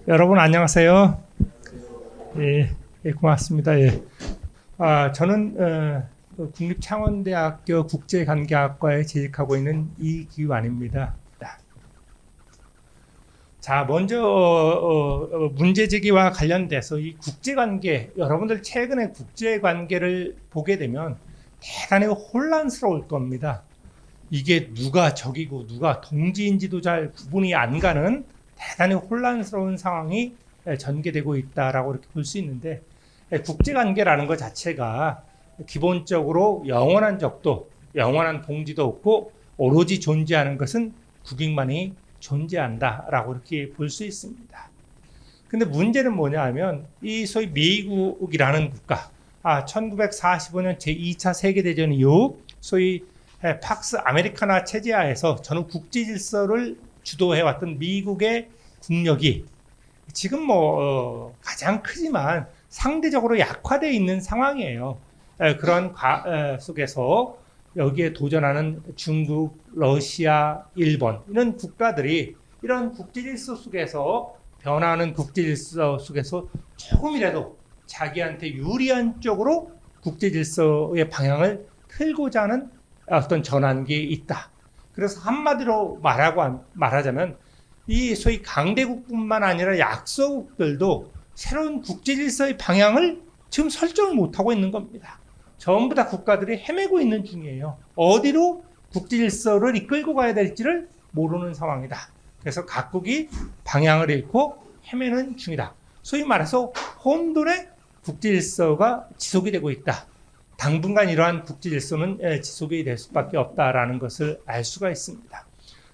여러분 안녕하세요. 고맙습니다. 저는 국립창원대학교 국제관계학과에 재직하고 있는 이기완입니다. 자, 먼저 문제제기와 관련돼서 이 국제관계, 여러분들 최근에 국제관계를 보게 되면 대단히 혼란스러울 겁니다. 이게 누가 적이고 누가 동지인지도 잘 구분이 안 가는 대단히 혼란스러운 상황이 전개되고 있다라고 이렇게 볼 수 있는데, 국제관계라는 것 자체가 기본적으로 영원한 적도 영원한 동지도 없고 오로지 존재하는 것은 국익만이 존재한다라고 이렇게 볼 수 있습니다. 근데 문제는 뭐냐 하면 이 소위 미국이라는 국가, 1945년 제2차 세계대전 이후 소위 팍스 아메리카나 체제하에서 저는 국제 질서를 주도해왔던 미국의 국력이 지금 가장 크지만 상대적으로 약화되어 있는 상황이에요. 그런 속에서 여기에 도전하는 중국, 러시아, 일본 이런 국가들이 이런 국제질서 속에서 변화하는 국제질서 속에서 조금이라도 자기한테 유리한 쪽으로 국제질서의 방향을 틀고자 하는 어떤 전환기에 있다. 그래서 한마디로 말하자면 이 소위 강대국뿐만 아니라 약소국들도 새로운 국제질서의 방향을 지금 설정을 못하고 있는 겁니다. 전부 다 국가들이 헤매고 있는 중이에요. 어디로 국제질서를 이끌고 가야 될지를 모르는 상황이다. 그래서 각국이 방향을 잃고 헤매는 중이다. 소위 말해서 혼돈의 국제질서가 지속이 되고 있다. 당분간 이러한 국제질서는 지속이 될 수밖에 없다라는 것을 알 수가 있습니다.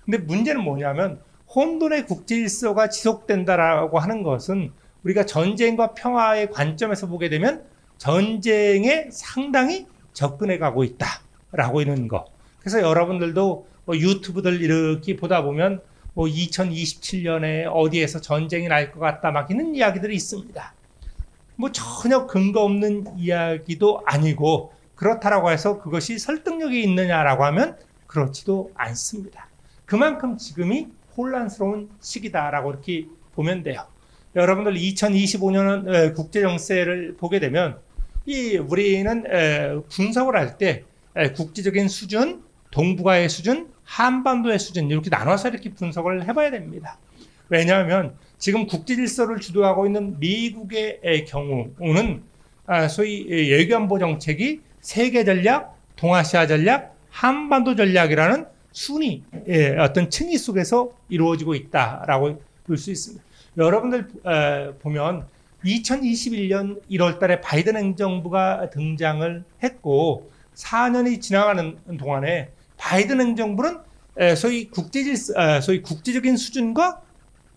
근데 문제는 뭐냐면 혼돈의 국제질서가 지속된다라고 하는 것은 우리가 전쟁과 평화의 관점에서 보게 되면 전쟁에 상당히 접근해 가고 있다라고 있는 거. 그래서 여러분들도 유튜브들 이렇게 보다 보면 2027년에 어디에서 전쟁이 날 것 같다 막 이런 이야기들이 있습니다. 전혀 근거 없는 이야기도 아니고 그렇다라고 해서 그것이 설득력이 있느냐라고 하면 그렇지도 않습니다. 그만큼 지금이 혼란스러운 시기다라고 이렇게 보면 돼요. 여러분들 2025년 국제정세를 보게 되면 우리는 분석을 할 때 국제적인 수준, 동북아의 수준, 한반도의 수준 이렇게 나눠서 이렇게 분석을 해봐야 됩니다. 왜냐하면 지금 국제질서를 주도하고 있는 미국의 경우는 소위 외교안보 정책이 세계 전략, 동아시아 전략, 한반도 전략이라는 순위, 어떤 층위 속에서 이루어지고 있다라고 볼 수 있습니다. 여러분들 보면 2021년 1월 달에 바이든 행정부가 등장을 했고 4년이 지나가는 동안에 바이든 행정부는 소위 국제적인 수준과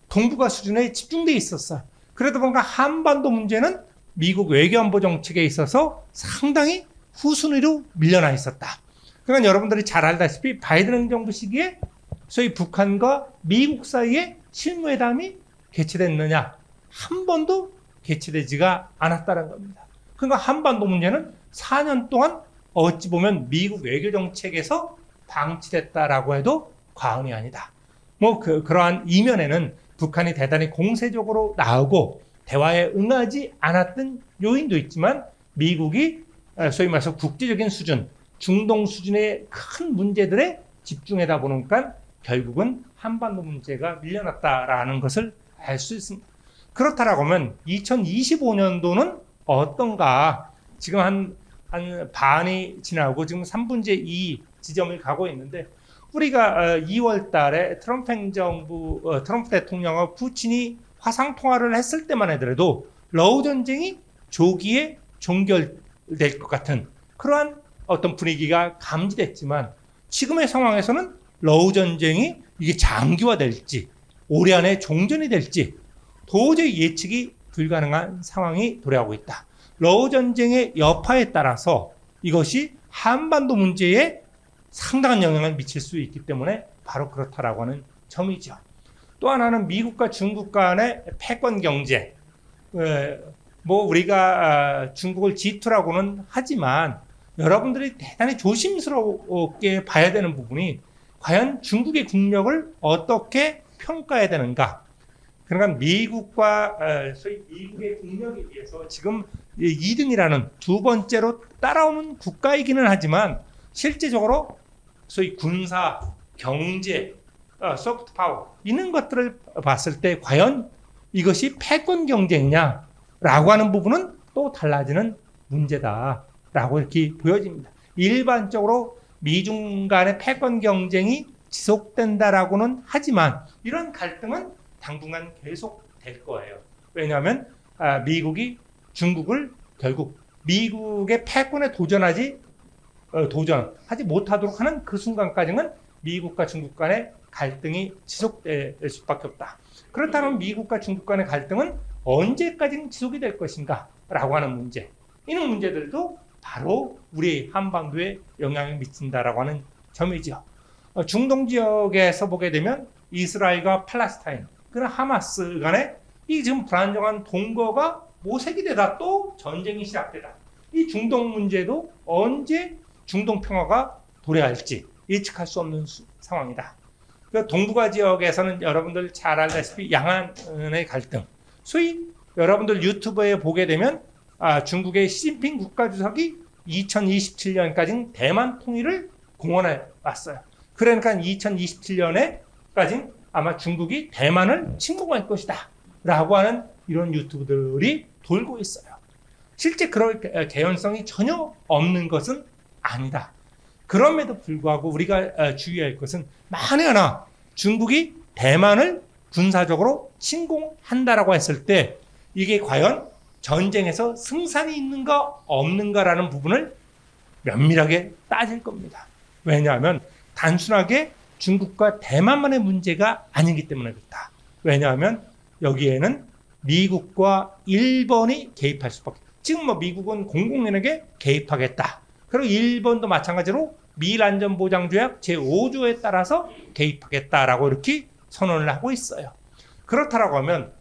동북아 수준에 집중되어 있었어요. 그러다 보니까 한반도 문제는 미국 외교안보 정책에 있어서 상당히 후순위로 밀려나 있었다. 그러니까 여러분들이 잘 알다시피 바이든 행정부 시기에 소위 북한과 미국 사이에 실무회담이 개최됐느냐? 한 번도 개최되지가 않았다는 겁니다. 그러니까 한반도 문제는 4년 동안 어찌 보면 미국 외교 정책에서 방치됐다라고 해도 과언이 아니다. 그러한 이면에는 북한이 대단히 공세적으로 나오고 대화에 응하지 않았던 요인도 있지만 미국이 소위 말해서 국제적인 수준, 중동 수준의 큰 문제들에 집중하다 보니까 결국은 한반도 문제가 밀려났다라는 것을 알 수 있습니다. 그렇다라고 하면 2025년도는 어떤가? 지금 한 반이 지나고 지금 3분의 2 지점을 가고 있는데 우리가 2월 달에 트럼프 대통령과 푸틴이 화상통화를 했을 때만 하더라도 러우 전쟁이 조기에 종결될 것 같은 그러한 어떤 분위기가 감지됐지만 지금의 상황에서는 러우 전쟁이 이게 장기화될지 올해 안에 종전이 될지 도저히 예측이 불가능한 상황이 도래하고 있다. 러우 전쟁의 여파에 따라서 이것이 한반도 문제에 상당한 영향을 미칠 수 있기 때문에 바로 그렇다라고 하는 점이죠. 또 하나는 미국과 중국 간의 패권 경쟁. 우리가 중국을 G2라고는 하지만 여러분들이 대단히 조심스럽게 봐야 되는 부분이 과연 중국의 국력을 어떻게 평가해야 되는가. 그러니까 미국과 소위 미국의 국력에 비해서 지금 2등이라는 두 번째로 따라오는 국가이기는 하지만 실제적으로 소위 군사, 경제, 소프트 파워 이런 것들을 봤을 때 과연 이것이 패권 경쟁이냐라고 하는 부분은 또 달라지는 문제다라고 이렇게 보여집니다. 일반적으로 미중 간의 패권 경쟁이 지속된다라고는 하지만 이런 갈등은 당분간 계속될 거예요. 왜냐하면 미국이 중국을 결국 미국의 패권에 도전하지 못하도록 하는 그 순간까지는 미국과 중국 간의 갈등이 지속될 수밖에 없다. 그렇다면 미국과 중국 간의 갈등은 언제까지 지속이 될 것인가 라고 하는 문제, 이런 문제들도 바로 우리 한반도에 영향을 미친다라고 하는 점이죠. 중동 지역에서 보게 되면 이스라엘과 팔레스타인, 그런 하마스 간에 이 지금 불안정한 동거가 모색이 되다 또 전쟁이 시작되다. 이 중동 문제도 언제 중동 평화가 도래할지 예측할 수 없는 상황이다. 그 동북아 지역에서는 여러분들 잘 알다시피 양안의 갈등, 소위 여러분들 유튜브에 보게 되면 중국의 시진핑 국가주석이 2027년까지 대만 통일을 공언해 왔어요. 그러니까 2027년에까지 아마 중국이 대만을 침공할 것이다 라고 하는 이런 유튜브들이 돌고 있어요. 실제 그럴 개연성이 전혀 없는 것은 아니다. 그럼에도 불구하고 우리가 주의할 것은 만에 하나 중국이 대만을 군사적으로 침공한다라고 했을 때 이게 과연 전쟁에서 승산이 있는가 없는가라는 부분을 면밀하게 따질 겁니다. 왜냐하면 단순하게 중국과 대만만의 문제가 아니기 때문에 그렇다. 왜냐하면 여기에는 미국과 일본이 개입할 수밖에. 지금 뭐 미국은 공공연하게 개입하겠다. 그리고 일본도 마찬가지로 미일안전보장조약 제5조에 따라서 개입하겠다라고 이렇게 선언을 하고 있어요. 그렇다라고 하면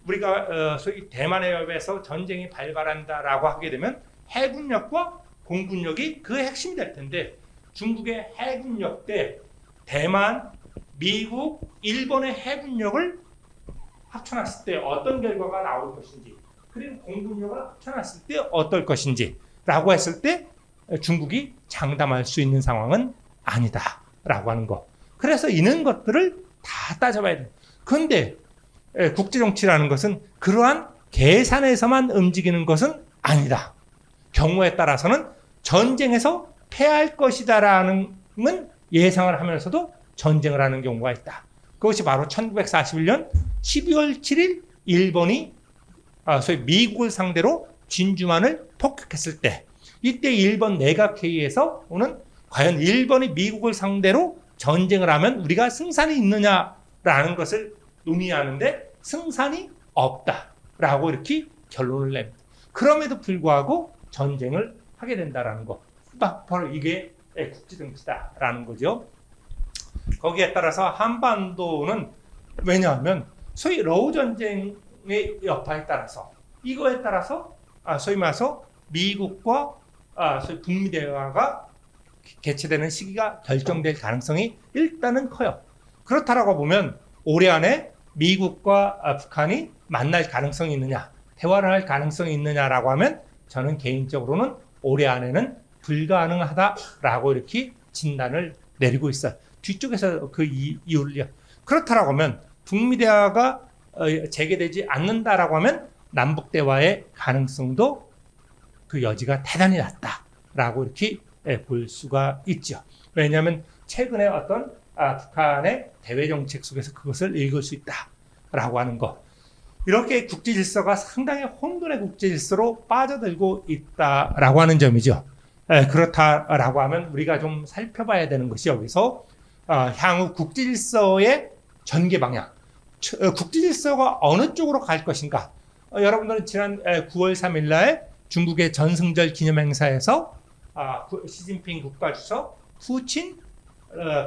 우리가 소위 대만해협에서 전쟁이 발발한다라고 하게 되면 해군력과 공군력이 그 핵심이 될 텐데 중국의 해군력 대 대만, 미국, 일본의 해군력을 합쳐놨을 때 어떤 결과가 나올 것인지, 그리고 공군력을 합쳐놨을 때 어떨 것인지 라고 했을 때 중국이 장담할 수 있는 상황은 아니다 라고 하는 거. 그래서 이런 것들을 다 따져봐야 돼요. 그런데 국제정치라는 것은 그러한 계산에서만 움직이는 것은 아니다. 경우에 따라서는 전쟁에서 패할 것이다라는 예상을 하면서도 전쟁을 하는 경우가 있다. 그것이 바로 1941년 12월 7일 일본이 소위 미국을 상대로 진주만을 폭격했을 때, 이때 일본 내각회의에서 오는 과연 일본이 미국을 상대로 전쟁을 하면 우리가 승산이 있느냐라는 것을 논의하는데 승산이 없다라고 이렇게 결론을 냅니다. 그럼에도 불구하고 전쟁을 하게 된다라는 거. 바로 이게 국제정치다라는 거죠. 거기에 따라서 한반도는 왜냐하면 소위 러우 전쟁의 여파에 따라서 이거에 따라서 소위 말해서 미국과 소위 북미 대화가 개최되는 시기가 결정될 가능성이 일단은 커요. 그렇다라고 보면 올해 안에 미국과 북한이 만날 가능성이 있느냐, 대화를 할 가능성이 있느냐라고 하면 저는 개인적으로는 올해 안에는 불가능하다라고 이렇게 진단을 내리고 있어요. 뒤쪽에서 그 이유를. 그렇다라고 하면 북미 대화가 재개되지 않는다라고 하면 남북 대화의 가능성도 그 여지가 대단히 낮다라고 이렇게 볼 수가 있죠. 왜냐하면 최근에 어떤 북한의 대외 정책 속에서 그것을 읽을 수 있다라고 하는 것. 이렇게 국제 질서가 상당히 혼돈의 국제 질서로 빠져들고 있다라고 하는 점이죠. 그렇다라고 하면 우리가 좀 살펴봐야 되는 것이 여기서 향후 국제 질서의 전개 방향, 국제 질서가 어느 쪽으로 갈 것인가. 여러분들은 지난 9월 3일 날 중국의 전승절 기념행사에서 시진핑 국가주석, 푸친,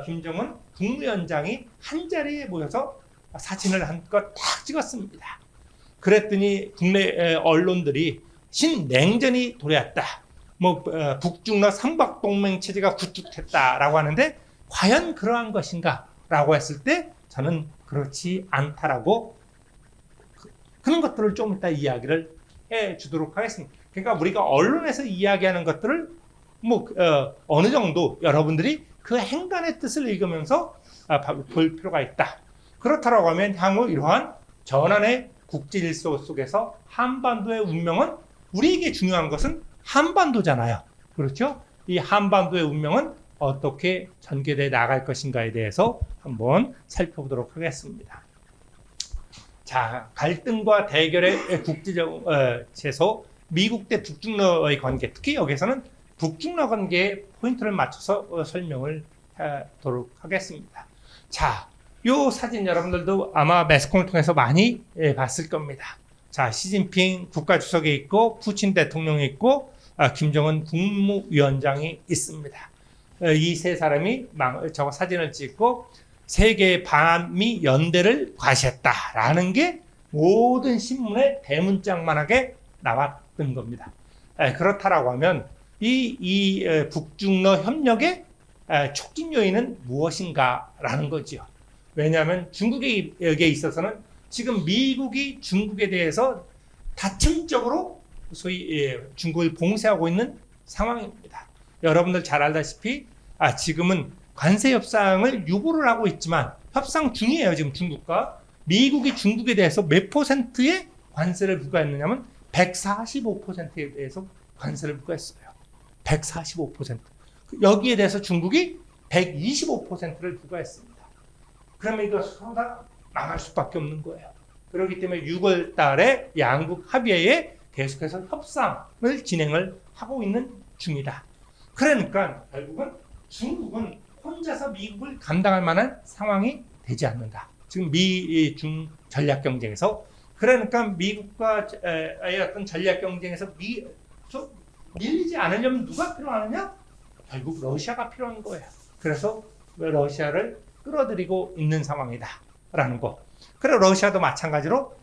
김정은 국무위원장이 한자리에 모여서 사진을 한껏 딱 찍었습니다. 그랬더니 국내 언론들이 신냉전이 도래했다. 북중러 삼각동맹 체제가 구축됐다라고 하는데 과연 그러한 것인가? 라고 했을 때 저는 그렇지 않다라고 그런 것들을 좀 이따 이야기를 해 주도록 하겠습니다. 그러니까 우리가 언론에서 이야기하는 것들을 어느 정도 여러분들이 그 행간의 뜻을 읽으면서 볼 필요가 있다. 그렇다고 하면 향후 이러한 전환의 국제 질서 속에서 한반도의 운명은, 우리에게 중요한 것은 한반도잖아요. 그렇죠? 이 한반도의 운명은 어떻게 전개되어 나갈 것인가에 대해서 한번 살펴보도록 하겠습니다. 자, 갈등과 대결의 국제에서 미국 대 북중러의 관계, 특히 여기서는 북중러 관계에 포인트를 맞춰서 설명을 하도록 하겠습니다. 자, 이 사진 여러분들도 아마 매스컴을 통해서 많이 봤을 겁니다. 자, 시진핑 국가주석이 있고 푸친 대통령이 있고 김정은 국무위원장이 있습니다. 이 세 사람이 저거 사진을 찍고 세계 반미 연대를 과시했다라는 게 모든 신문에 대문짝만하게 나왔던 겁니다. 그렇다라고 하면 이 북중러 협력의 촉진 요인은 무엇인가라는 거죠. 왜냐하면 중국에 있어서는 지금 미국이 중국에 대해서 다층적으로 소위 중국을 봉쇄하고 있는 상황입니다. 여러분들 잘 알다시피 지금은 관세 협상을 유보를 하고 있지만 협상 중이에요. 지금 중국과 미국이 중국에 대해서 몇 %의 관세를 부과했느냐면 145%에 대해서 관세를 부과했어요. 145%. 여기에 대해서 중국이 125%를 부과했습니다. 그러면 이거 서로 다 망할 수밖에 없는 거예요. 그렇기 때문에 6월 달에 양국 합의회에 계속해서 협상을 진행을 하고 있는 중이다. 그러니까 결국은 중국은 혼자서 미국을 감당할 만한 상황이 되지 않는다. 지금 미중 전략 경쟁에서. 그러니까 미국과의 어떤 전략 경쟁에서 밀리지 않으려면 누가 필요하느냐? 결국 러시아가 필요한 거예요. 그래서 러시아를 끌어들이고 있는 상황이다라는 거. 그리고 러시아도 마찬가지로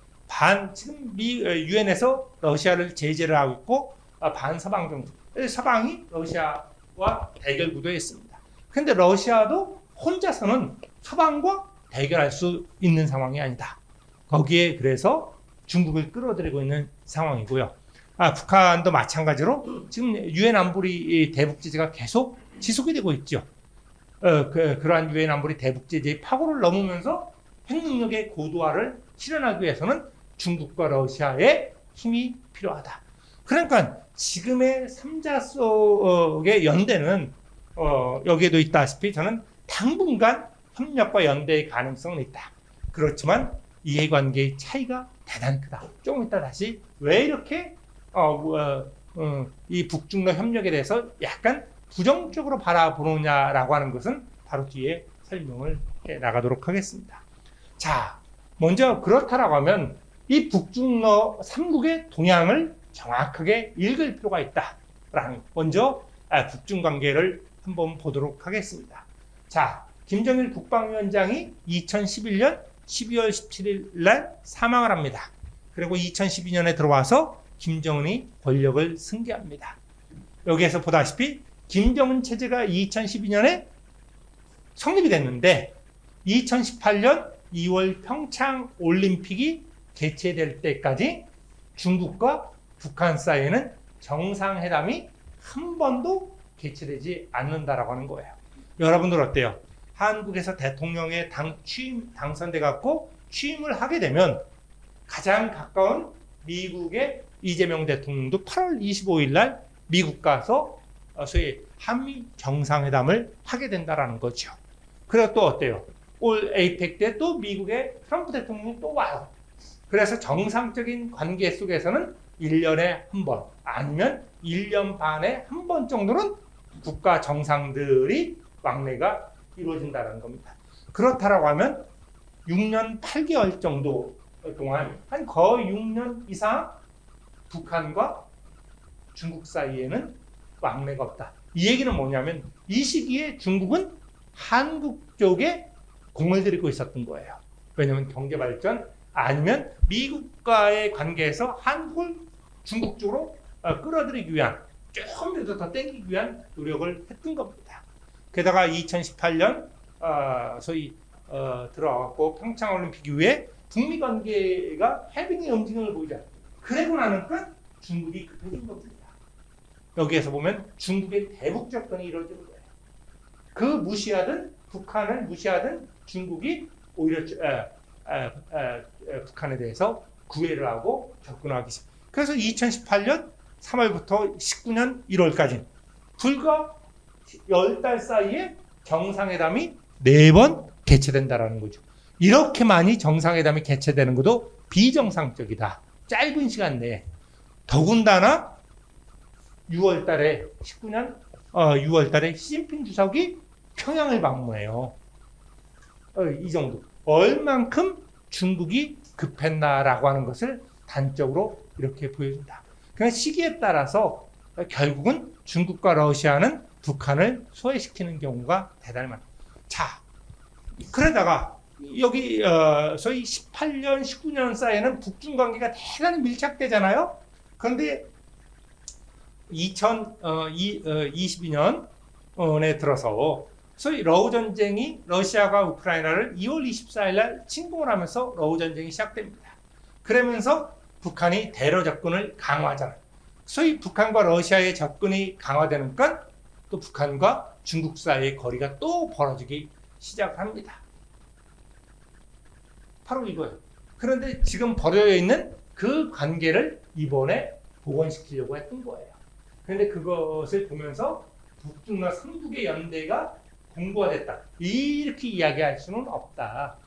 지금 유엔에서 러시아를 제재를 하고 있고 반서방 정부. 서방이 러시아와 대결 구도에 있습니다. 그런데 러시아도 혼자서는 서방과 대결할 수 있는 상황이 아니다. 거기에 그래서 중국을 끌어들이고 있는 상황이고요. 북한도 마찬가지로 지금 유엔 안보리 대북 제재가 계속 지속이 되고 있죠. 그러한 유엔 안보리 대북 제재의 파고를 넘으면서 핵능력의 고도화를 실현하기 위해서는 중국과 러시아의 힘이 필요하다. 그러니까 지금의 3자 속의 연대는 여기에도 있다시피 저는 당분간 협력과 연대의 가능성은 있다. 그렇지만 이해관계의 차이가 대단히 크다. 조금 이따 다시 왜 이렇게 이 북중러 협력에 대해서 약간 부정적으로 바라보느냐라고 하는 것은 바로 뒤에 설명을 해 나가도록 하겠습니다. 자, 먼저 그렇다라고 하면 이 북중러 3국의 동향을 정확하게 읽을 필요가 있다라는, 먼저 북중 관계를 한번 보도록 하겠습니다. 자, 김정일 국방위원장이 2011년 12월 17일 날 사망을 합니다. 그리고 2012년에 들어와서 김정은이 권력을 승계합니다. 여기에서 보다시피 김정은 체제가 2012년에 성립이 됐는데 2018년 2월 평창 올림픽이 개최될 때까지 중국과 북한 사이에는 정상회담이 한 번도 개최되지 않는다라고 하는 거예요. 여러분들 어때요? 한국에서 대통령에 당선돼 갖고 취임을 하게 되면 가장 가까운 미국의 이재명 대통령도 8월 25일 날 미국 가서 소위 한미 정상회담을 하게 된다라는 거죠. 그리고 또 어때요? 올 에이펙 때 또 미국의 트럼프 대통령이 또 와요. 그래서 정상적인 관계 속에서는 1년에 한 번, 아니면 1년 반에 한 번 정도는 국가 정상들이 왕래가 이루어진다는 겁니다. 그렇다라고 하면 6년 8개월 정도 동안 한 거의 6년 이상 북한과 중국 사이에는 왕래가 없다. 이 얘기는 뭐냐면 이 시기에 중국은 한국 쪽에 공을 들이고 있었던 거예요. 왜냐하면 경제 발전 아니면 미국과의 관계에서 한국을 중국 쪽으로 끌어들이기 위한, 조금이라도 더 땡기기 위한 노력을 했던 겁니다. 게다가 2018년 소위 들어왔고 평창 올림픽 이후에 북미 관계가 해빙의 움직임을 보이자. 그러고 나니까 중국이 급해진 겁니다. 여기에서 보면 중국의 대북 접근이 이루어지는 거예요. 그 무시하던 북한을 무시하던 중국이 오히려 북한에 대해서 구애를 하고 접근하기 시작. 그래서 2018년 3월부터 19년 1월까지 불과 10달 사이에 정상회담이 4번 개최된다라는 거죠. 이렇게 많이 정상회담이 개최되는 것도 비정상적이다. 짧은 시간 내에. 더군다나 6월 달에 19년 6월 달에 시진핑 주석이 평양을 방문해요. 이 정도. 얼만큼 중국이 급했나라고 하는 것을 단적으로 이렇게 보여준다. 그냥 시기에 따라서 결국은 중국과 러시아는 북한을 소외시키는 경우가 대단히 많다. 자, 그러다가 여기 소위 18년, 19년 사이에는 북중 관계가 대단히 밀착되잖아요. 그런데 2022년에 들어서 소위 러우 전쟁이 러시아가 우크라이나를 2월 24일 날 침공을 하면서 러우 전쟁이 시작됩니다. 그러면서 북한이 대러 접근을 강화하잖아요. 소위 북한과 러시아의 접근이 강화되니까 또 북한과 중국 사이의 거리가 또 벌어지기 시작합니다. 바로 이거예요. 그런데 지금 벌어져 있는 그 관계를 이번에 복원시키려고 했던 거예요. 그런데 그것을 보면서 북중과 삼국의 연대가 공고화됐다. 이렇게 이야기할 수는 없다.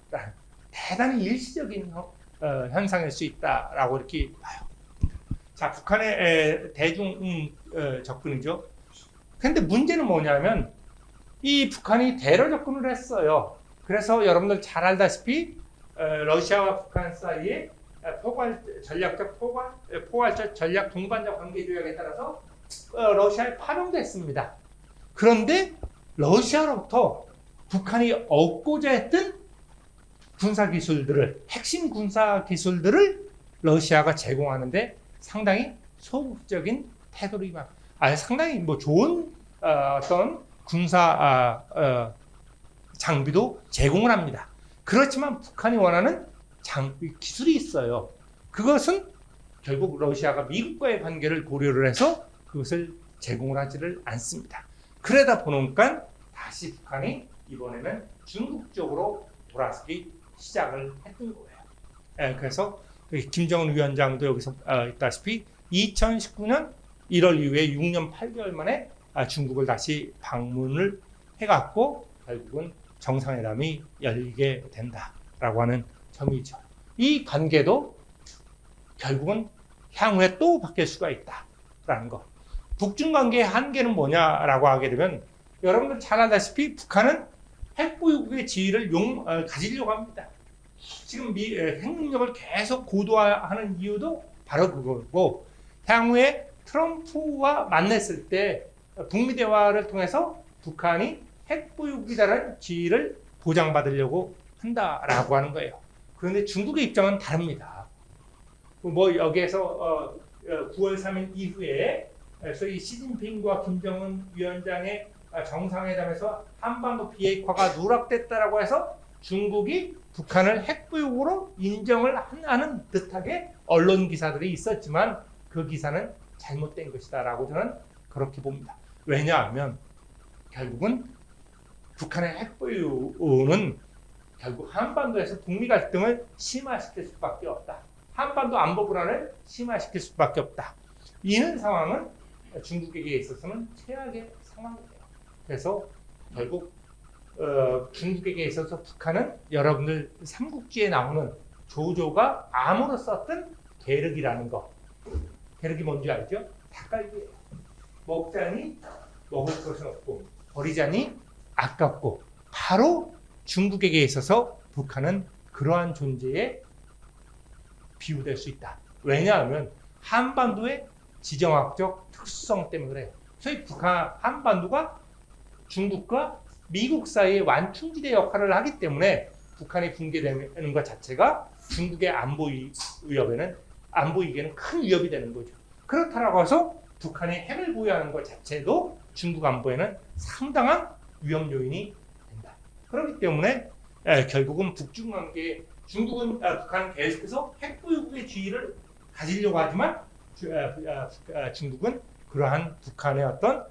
대단히 일시적인 현상일 수 있다라고 이렇게 봐요. 자, 북한의 대중 접근이죠. 근데 문제는 뭐냐면 이 북한이 대러 접근을 했어요. 그래서 여러분들 잘 알다시피 러시아와 북한 사이에 포괄적 전략 동반자 관계 조약에 따라서 러시아에 파병됐습니다. 그런데 러시아로부터 북한이 얻고자 했던 군사기술들을, 핵심 군사기술들을 러시아가 제공하는데 상당히 소극적인 태도를 상당히 좋은 어떤 군사 장비도 제공을 합니다. 그렇지만 북한이 원하는 기술이 있어요. 그것은 결국 러시아가 미국과의 관계를 고려를 해서 그것을 제공을 하지를 않습니다. 그러다 보니까 다시 북한이 이번에는 중국 쪽으로 돌아서기 시작을 했던 거예요. 그래서 김정은 위원장도 여기서 있다시피 2019년 1월 이후에 6년 8개월 만에 중국을 다시 방문을 해갖고 결국은 정상회담이 열리게 된다라고 하는 점이죠. 이 관계도 결국은 향후에 또 바뀔 수가 있다라는 거. 북중 관계의 한계는 뭐냐라고 하게 되면 여러분들 잘 알다시피 북한은 핵보유국의 지위를 가지려고 합니다. 지금 핵능력을 계속 고도화하는 이유도 바로 그거고, 향후에 트럼프와 만났을 때 북미 대화를 통해서 북한이 핵보유국이라는 지위를 보장받으려고 한다라고 하는 거예요. 그런데 중국의 입장은 다릅니다. 여기에서 9월 3일 이후에 소위 시진핑과 김정은 위원장의 정상회담에서 한반도 비핵화가 누락됐다라고 해서 중국이 북한을 핵보유국으로 인정을 하는 듯하게 언론 기사들이 있었지만 그 기사는 잘못된 것이다라고 저는 그렇게 봅니다. 왜냐하면 결국은 북한의 핵보유는 결국 한반도에서 북미 갈등을 심화시킬 수밖에 없다. 한반도 안보 불안을 심화시킬 수밖에 없다. 이런 상황은 중국에게 있어서는 최악의 상황이에요. 그래서 결국 중국에게 있어서 북한은 여러분들 삼국지에 나오는 조조가 암으로 썼던 계륵이라는 거. 계륵이 뭔지 알죠? 닭갈비예요. 먹자니 먹을 것은 없고 버리자니 아깝고, 바로 중국에게 있어서 북한은 그러한 존재에 비유될 수 있다. 왜냐하면 한반도의 지정학적 특수성 때문에 그래요. 소위 한반도가 중국과 미국 사이의 완충지대 역할을 하기 때문에 북한이 붕괴되는 것 자체가 중국의 안보 위기에는 큰 위협이 되는 거죠. 그렇다고 해서 북한이 핵을 보유하는 것 자체도 중국 안보에는 상당한 위험 요인이 된다. 그렇기 때문에 결국은 북중 관계 중국은 북한은 계속해서 핵보유국의 지위를 가지려고 하지만 중국은 그러한 북한의 어떤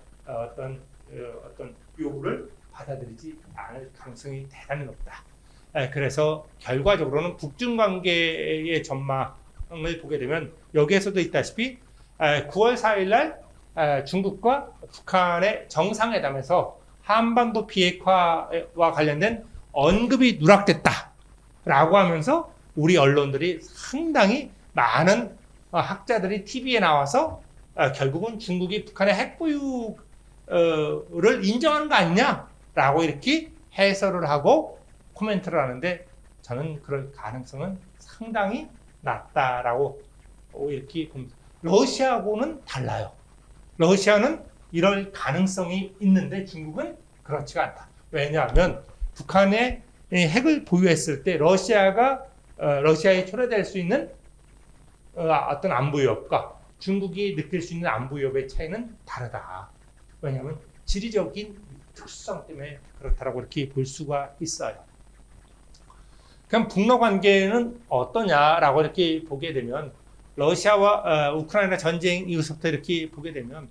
요구를 받아들이지 않을 가능성이 대단히 높다. 그래서 결과적으로는 북중 관계의 전망을 보게 되면 여기에서도 있다시피 9월 4일 날 중국과 북한의 정상회담에서 한반도 비핵화와 관련된 언급이 누락됐다라고 하면서 우리 언론들이 상당히 많은 학자들이 TV에 나와서 결국은 중국이 북한의 핵보유를 인정하는 거 아니냐라고 이렇게 해설을 하고 코멘트를 하는데 저는 그럴 가능성은 상당히 낮다라고 이렇게 봅니다. 러시아하고는 달라요. 러시아는 이럴 가능성이 있는데 중국은 그렇지가 않다. 왜냐하면 북한의 핵을 보유했을 때 러시아에 초래될 수 있는 어떤 안보 위협과 중국이 느낄 수 있는 안보 위협의 차이는 다르다. 왜냐하면 지리적인 특수성 때문에 그렇다라고 이렇게 볼 수가 있어요. 그럼 북러 관계는 어떠냐라고 이렇게 보게 되면 러시아와 우크라이나 전쟁 이후부터 이렇게 보게 되면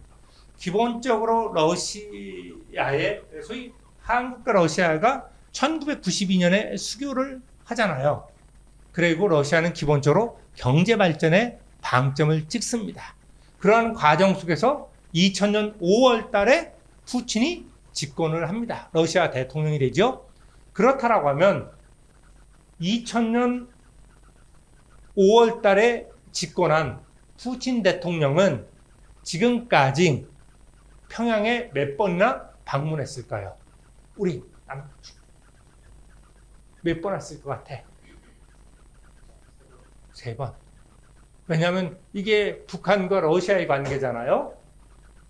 기본적으로 러시아의 소위 한국과 러시아가 1992년에 수교를 하잖아요. 그리고 러시아는 기본적으로 경제 발전에 방점을 찍습니다. 그러한 과정 속에서 2000년 5월 달에 푸틴이 집권을 합니다. 러시아 대통령이 되죠. 그렇다라고 하면 2000년 5월 달에 집권한 푸틴 대통령은 지금까지 평양에 몇 번이나 방문했을까요? 우리 몇 번 했을 것 같아? 3번. 왜냐하면 이게 북한과 러시아의 관계잖아요.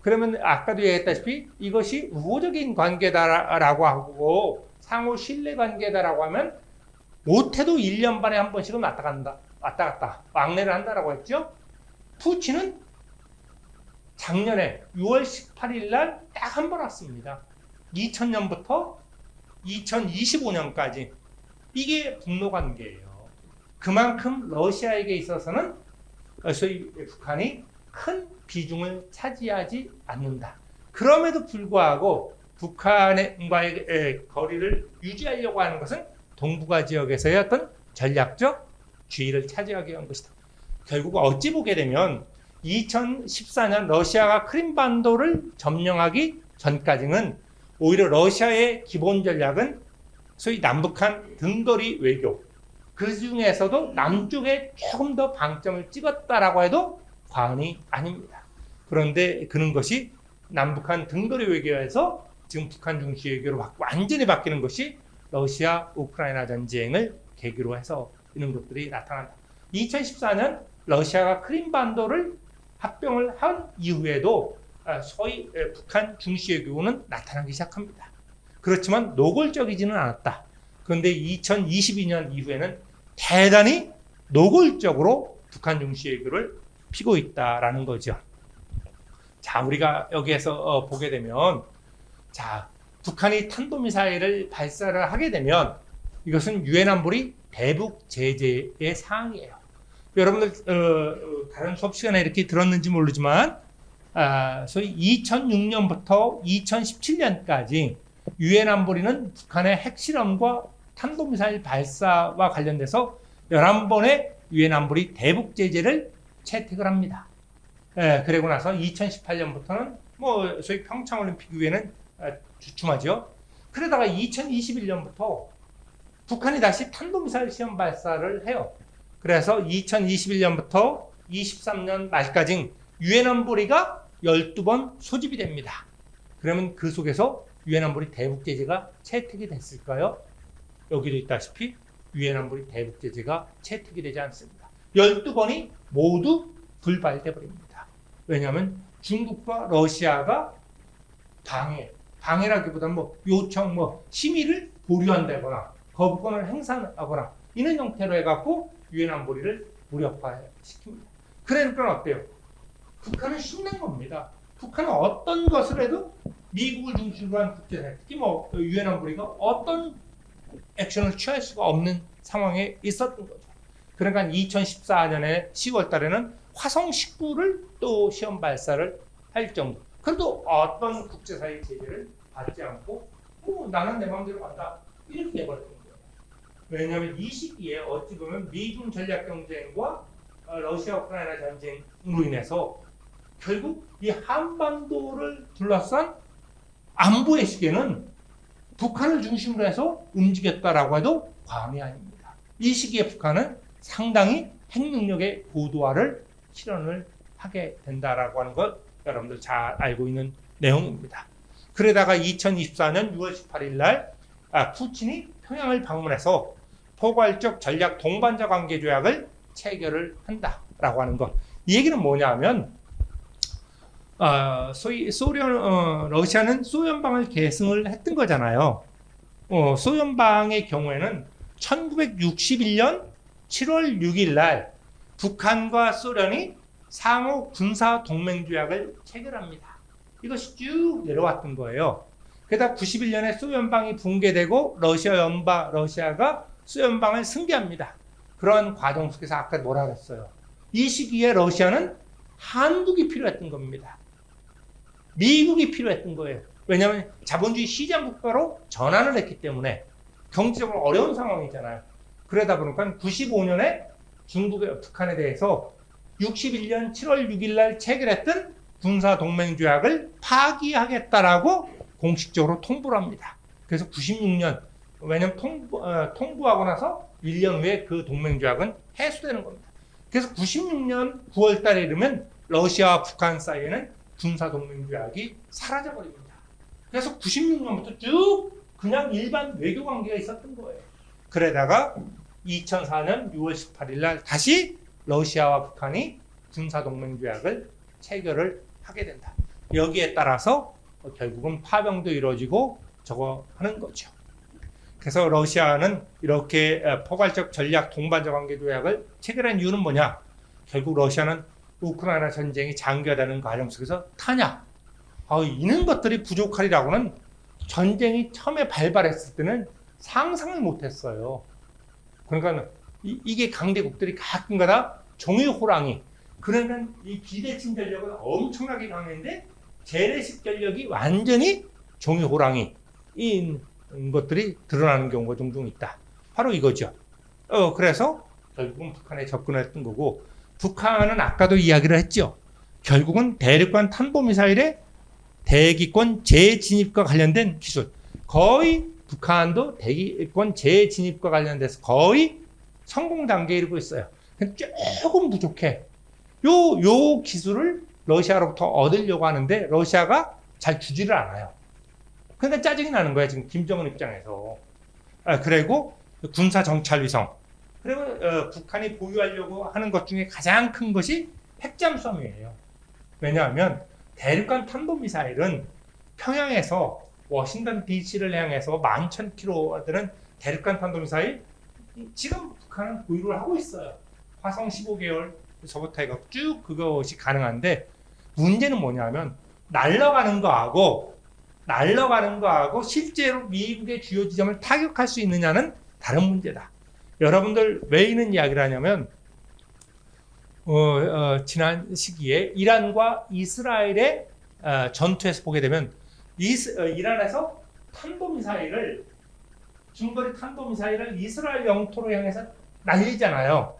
그러면 아까도 얘기했다시피 이것이 우호적인 관계다라고 하고 상호 신뢰 관계다라고 하면 못해도 1년 반에 한 번씩은 왔다 갔다 왕래를 한다라고 했죠. 푸틴은 작년에 6월 18일 날 딱 한 번 왔습니다. 2000년부터 2025년까지 이게 북러 관계예요. 그만큼 러시아에게 있어서는 소위 북한이 큰 비중을 차지하지 않는다. 그럼에도 불구하고 북한과의 거리를 유지하려고 하는 것은 동북아 지역에서의 어떤 전략적 주의를 차지하기 위한 것이다. 결국 어찌 보게 되면 2014년 러시아가 크림반도를 점령하기 전까지는 오히려 러시아의 기본 전략은 소위 남북한 등거리 외교, 그 중에서도 남쪽에 조금 더 방점을 찍었다라고 해도 과언이 아닙니다. 그런데 그런 것이 남북한 등거리 외교에서 지금 북한 중시 외교로 완전히 바뀌는 것이 러시아 우크라이나 전쟁을 계기로 해서 이런 것들이 나타난다. 2014년 러시아가 크림반도를 합병을 한 이후에도 소위 북한 중시 외교는 나타나기 시작합니다. 그렇지만 노골적이지는 않았다. 그런데 2022년 이후에는 대단히 노골적으로 북한 중시 외교를 피고 있다라는 거죠. 자, 우리가 여기에서 보게 되면, 자, 북한이 탄도미사일을 발사를 하게 되면 이것은 유엔 안보리 대북 제재의 사항이에요. 여러분들 다른 수업 시간에 이렇게 들었는지 모르지만 소위 2006년부터 2017년까지 유엔 안보리는 북한의 핵실험과 탄도미사일 발사와 관련돼서 11번의 유엔 안보리 대북 제재를 채택을 합니다. 그리고 나서 2018년부터는 뭐 소위 평창올림픽 이후에는 주춤하죠. 그러다가 2021년부터 북한이 다시 탄도미사일 시험 발사를 해요. 그래서 2021년부터 23년 말까지 유엔 안보리가 12번 소집이 됩니다. 그러면 그 속에서 유엔 안보리 대북 제재가 채택이 됐을까요? 여기도 있다시피 유엔 안보리 대북 제재가 채택이 되지 않습니다. 12번이 모두 불발돼 버립니다. 왜냐하면 중국과 러시아가 방해라기보다는 뭐 요청, 심의를 보류한다거나 거부권을 행사하거나 이런 형태로 해갖고 유엔 안보리를 무력화시킵니다. 그러니까 어때요? 북한은 신난 겁니다. 북한은 어떤 것을 해도 미국을 중심으로 한 국제사회, 특히 유엔 안보리가 어떤 액션을 취할 수가 없는 상황에 있었던 거죠. 그러니까 2014년에 10월 달에는 화성 19를 또 시험 발사를 할 정도. 그래도 어떤 국제사회 제재를 받지 않고 나는 내 마음대로 간다. 이렇게 해버렸던 거예요. 왜냐하면 이 시기에 어찌 보면 미중 전략 경쟁과 러시아 우크라이나 전쟁으로 인해서 결국 이 한반도를 둘러싼 안보의 시계는 북한을 중심으로 해서 움직였다라고 해도 과언이 아닙니다. 이 시기에 북한은 상당히 핵능력의 고도화를 실현을 하게 된다라고 하는 것 여러분들 잘 알고 있는 내용입니다. 그러다가 2024년 6월 18일 날 푸틴이 평양을 방문해서 포괄적 전략 동반자 관계 조약을 체결을 한다라고 하는 것. 이 얘기는 뭐냐면 소위 러시아는 소연방을 계승을 했던 거잖아요. 소연방의 경우에는 1961년 7월 6일 날 북한과 소련이 상호 군사 동맹 조약을 체결합니다. 이것이 쭉 내려왔던 거예요. 게다가 91년에 소연방이 붕괴되고 러시아가 소연방을 승계합니다. 그런 과정 속에서 아까 뭐라 그랬어요? 이 시기에 러시아는 한국이 필요했던 겁니다. 미국이 필요했던 거예요. 왜냐하면 자본주의 시장 국가로 전환을 했기 때문에 경제적으로 어려운 상황이잖아요. 그러다 보니까 95년에 북한에 대해서 61년 7월 6일 날 체결했던 군사동맹조약을 파기하겠다라고 공식적으로 통보를 합니다. 그래서 96년, 왜냐하면 통보하고 나서 1년 후에 그 동맹조약은 해소되는 겁니다. 그래서 96년 9월 달에 이르면 러시아와 북한 사이에는 군사동맹조약이 사라져버립니다. 그래서 96년부터 쭉 그냥 일반 외교관계가 있었던 거예요. 그러다가 2004년 6월 18일 날 다시 러시아와 북한이 군사동맹조약을 체결을 하게 된다. 여기에 따라서 결국은 파병도 이루어지고 저거 하는 거죠. 그래서 러시아는 이렇게 포괄적 전략 동반자 관계 조약을 체결한 이유는 뭐냐? 결국 러시아는 우크라이나 전쟁이 장기화되는 과정 속에서 탄약, 이런 것들이 부족하리라고는 전쟁이 처음에 발발했을 때는 상상을 못했어요. 그러니까 이게 강대국들이 가끔가다 종이 호랑이, 그러면 이 비대칭 전력은 엄청나게 강했는데 재래식 전력이 완전히 종이 호랑이인 것들이 드러나는 경우가 종종 있다. 바로 이거죠. 그래서 결국은 북한에 접근했던 거고, 북한은 아까도 이야기를 했죠. 결국은 대륙간 탄도미사일의 대기권 재진입과 관련된 기술, 거의 북한도 대기권 재진입과 관련돼서 거의 성공 단계에 이르고 있어요. 조금 부족해. 요 기술을 러시아로부터 얻으려고 하는데 러시아가 잘 주지를 않아요. 그러니까 짜증이 나는 거야, 지금 김정은 입장에서. 그리고 군사 정찰 위성. 그리고 북한이 보유하려고 하는 것 중에 가장 큰 것이 핵잠수함이에요. 왜냐하면 대륙간 탄도미사일은 평양에서 워싱턴 DC를 향해서 11,000km 되는 대륙간 탄도미사일 지금 북한은 보유를 하고 있어요. 화성 15개월서부터 해서 쭉 그것이 가능한데, 문제는 뭐냐면 날아가는 거하고 실제로 미국의 주요 지점을 타격할 수 있느냐는 다른 문제다. 여러분들 왜 이런 이야기를 하냐면 지난 시기에 이란과 이스라엘의 전투에서 보게 되면 이란에서 중거리 탄도미사일을 이스라엘 영토로 향해서 날리잖아요.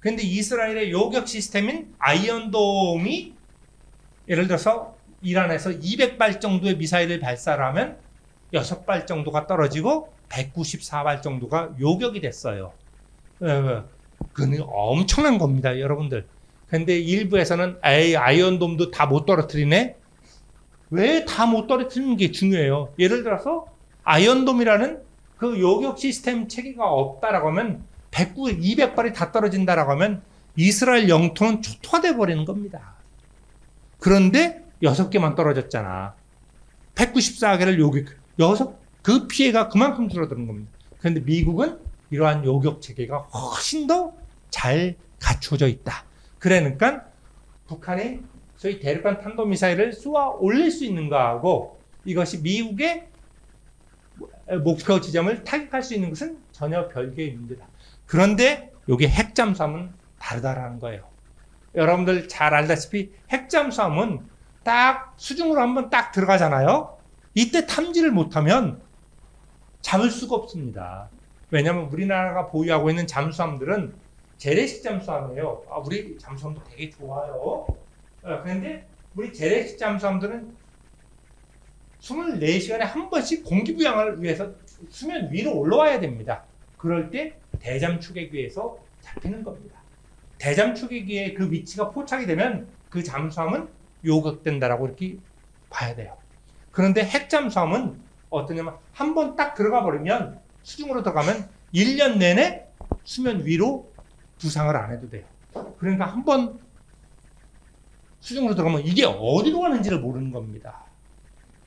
그런데 이스라엘의 요격 시스템인 아이언돔이 예를 들어서 이란에서 200발 정도의 미사일을 발사를 하면 6발 정도가 떨어지고 194발 정도가 요격이 됐어요. 그건 엄청난 겁니다, 여러분들. 근데 일부에서는 아이언돔도 다 못 떨어뜨리네? 왜 다 못 떨어뜨리는 게 중요해요. 예를 들어서 아이언돔이라는 그 요격 시스템 체계가 없다라고 하면 200발이 다 떨어진다라고 하면 이스라엘 영토는 초토화돼 버리는 겁니다. 그런데 6개만 떨어졌잖아. 194개를 그 피해가 그만큼 줄어드는 겁니다. 그런데 미국은 이러한 요격 체계가 훨씬 더 잘 갖춰져 있다. 그러니까 북한이 소위 대륙간 탄도미사일을 쏘아 올릴 수 있는 거하고 이것이 미국의 목표 지점을 타격할 수 있는 것은 전혀 별개의 문제다. 그런데 이게 핵잠수함은 다르다라는 거예요. 여러분들 잘 알다시피 핵잠수함은 딱 수중으로 한번 딱 들어가잖아요. 이때 탐지를 못하면 잡을 수가 없습니다. 왜냐하면 우리나라가 보유하고 있는 잠수함들은 재래식 잠수함이에요. 우리 잠수함도 되게 좋아요. 그런데 우리 재래식 잠수함들은 24시간에 한 번씩 공기부양을 위해서 수면 위로 올라와야 됩니다. 그럴 때 대잠 추계기에서 잡히는 겁니다. 대잠 추계기의 그 위치가 포착이 되면 그 잠수함은 요격된다라고 이렇게 봐야 돼요. 그런데 핵잠수함은 어떠냐면 한 번 딱 들어가 버리면 수중으로 들어가면 1년 내내 수면 위로 부상을 안 해도 돼요. 그러니까 한 번 수중으로 들어가면 이게 어디로 가는지를 모르는 겁니다.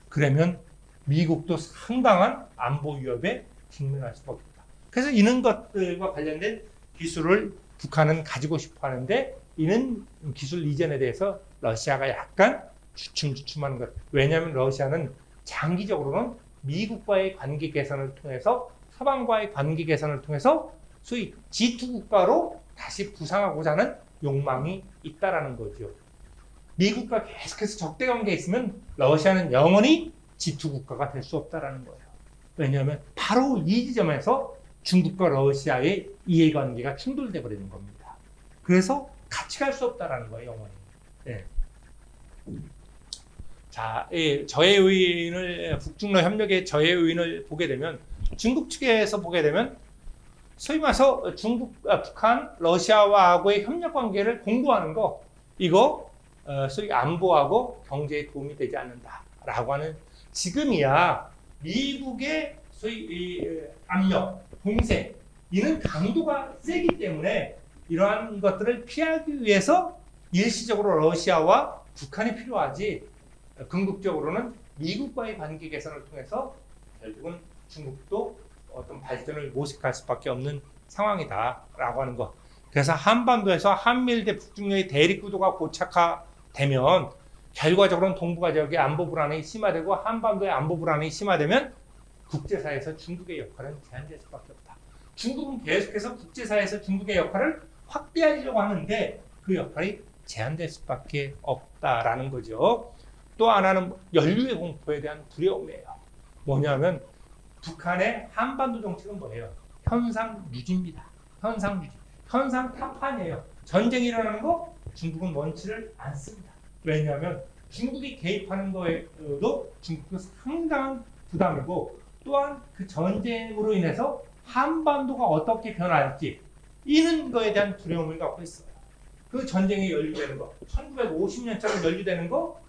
그러면 미국도 상당한 안보 위협에 직면할 수밖에 없다. 그래서 이런 것들과 관련된 기술을 북한은 가지고 싶어 하는데 이런 기술 이전에 대해서 러시아가 약간 주춤주춤하는 것. 왜냐하면 러시아는 장기적으로는 미국과의 관계 개선을 통해서 서방과의 관계 개선을 통해서 소위 G2 국가로 다시 부상하고자 하는 욕망이 있다라는 거죠. 미국과 계속해서 적대 관계에 있으면 러시아는 영원히 G2 국가가 될 수 없다라는 거예요. 왜냐하면 바로 이 지점에서 중국과 러시아의 이해관계가 충돌돼 버리는 겁니다. 그래서 같이 갈 수 없다라는 거예요, 영원히. 네. 자, 저해 요인을 북중러 협력의 저해 요인을 보게 되면 중국 측에서 보게 되면 소위 말해서 북한, 러시아와의 협력 관계를 공고하는 거 이거 소위 안보하고 경제에 도움이 되지 않는다라고 하는 지금이야 미국의 소위 압력, 공세 이런 강도가 세기 때문에 이러한 것들을 피하기 위해서 일시적으로 러시아와 북한이 필요하지 궁극적으로는 미국과의 관계 개선을 통해서 결국은 중국도 어떤 발전을 모색할 수밖에 없는 상황이다라고 하는 것. 그래서 한반도에서 한미일 대 북중러의 대립 구도가 고착화되면 결과적으로는 동북아 지역의 안보 불안이 심화되고 한반도의 안보 불안이 심화되면 국제사회에서 중국의 역할은 제한될 수밖에 없다. 중국은 계속해서 국제사회에서 중국의 역할을 확대하려고 하는데 그 역할이 제한될 수밖에 없다라는 거죠. 또 하나는 연료의 공포에 대한 두려움이에요. 뭐냐면 북한의 한반도 정책은 뭐예요? 현상 유지입니다. 현상 유지. 현상 타판이에요. 전쟁이 일어나는 거 중국은 원치를 않습니다. 왜냐하면 중국이 개입하는 거에도 중국은 상당한 부담이고 또한 그 전쟁으로 인해서 한반도가 어떻게 변할지 이런 거에 대한 두려움을 갖고 있어요. 그 전쟁이 연루되는 거, 1950년처럼 연루되는 거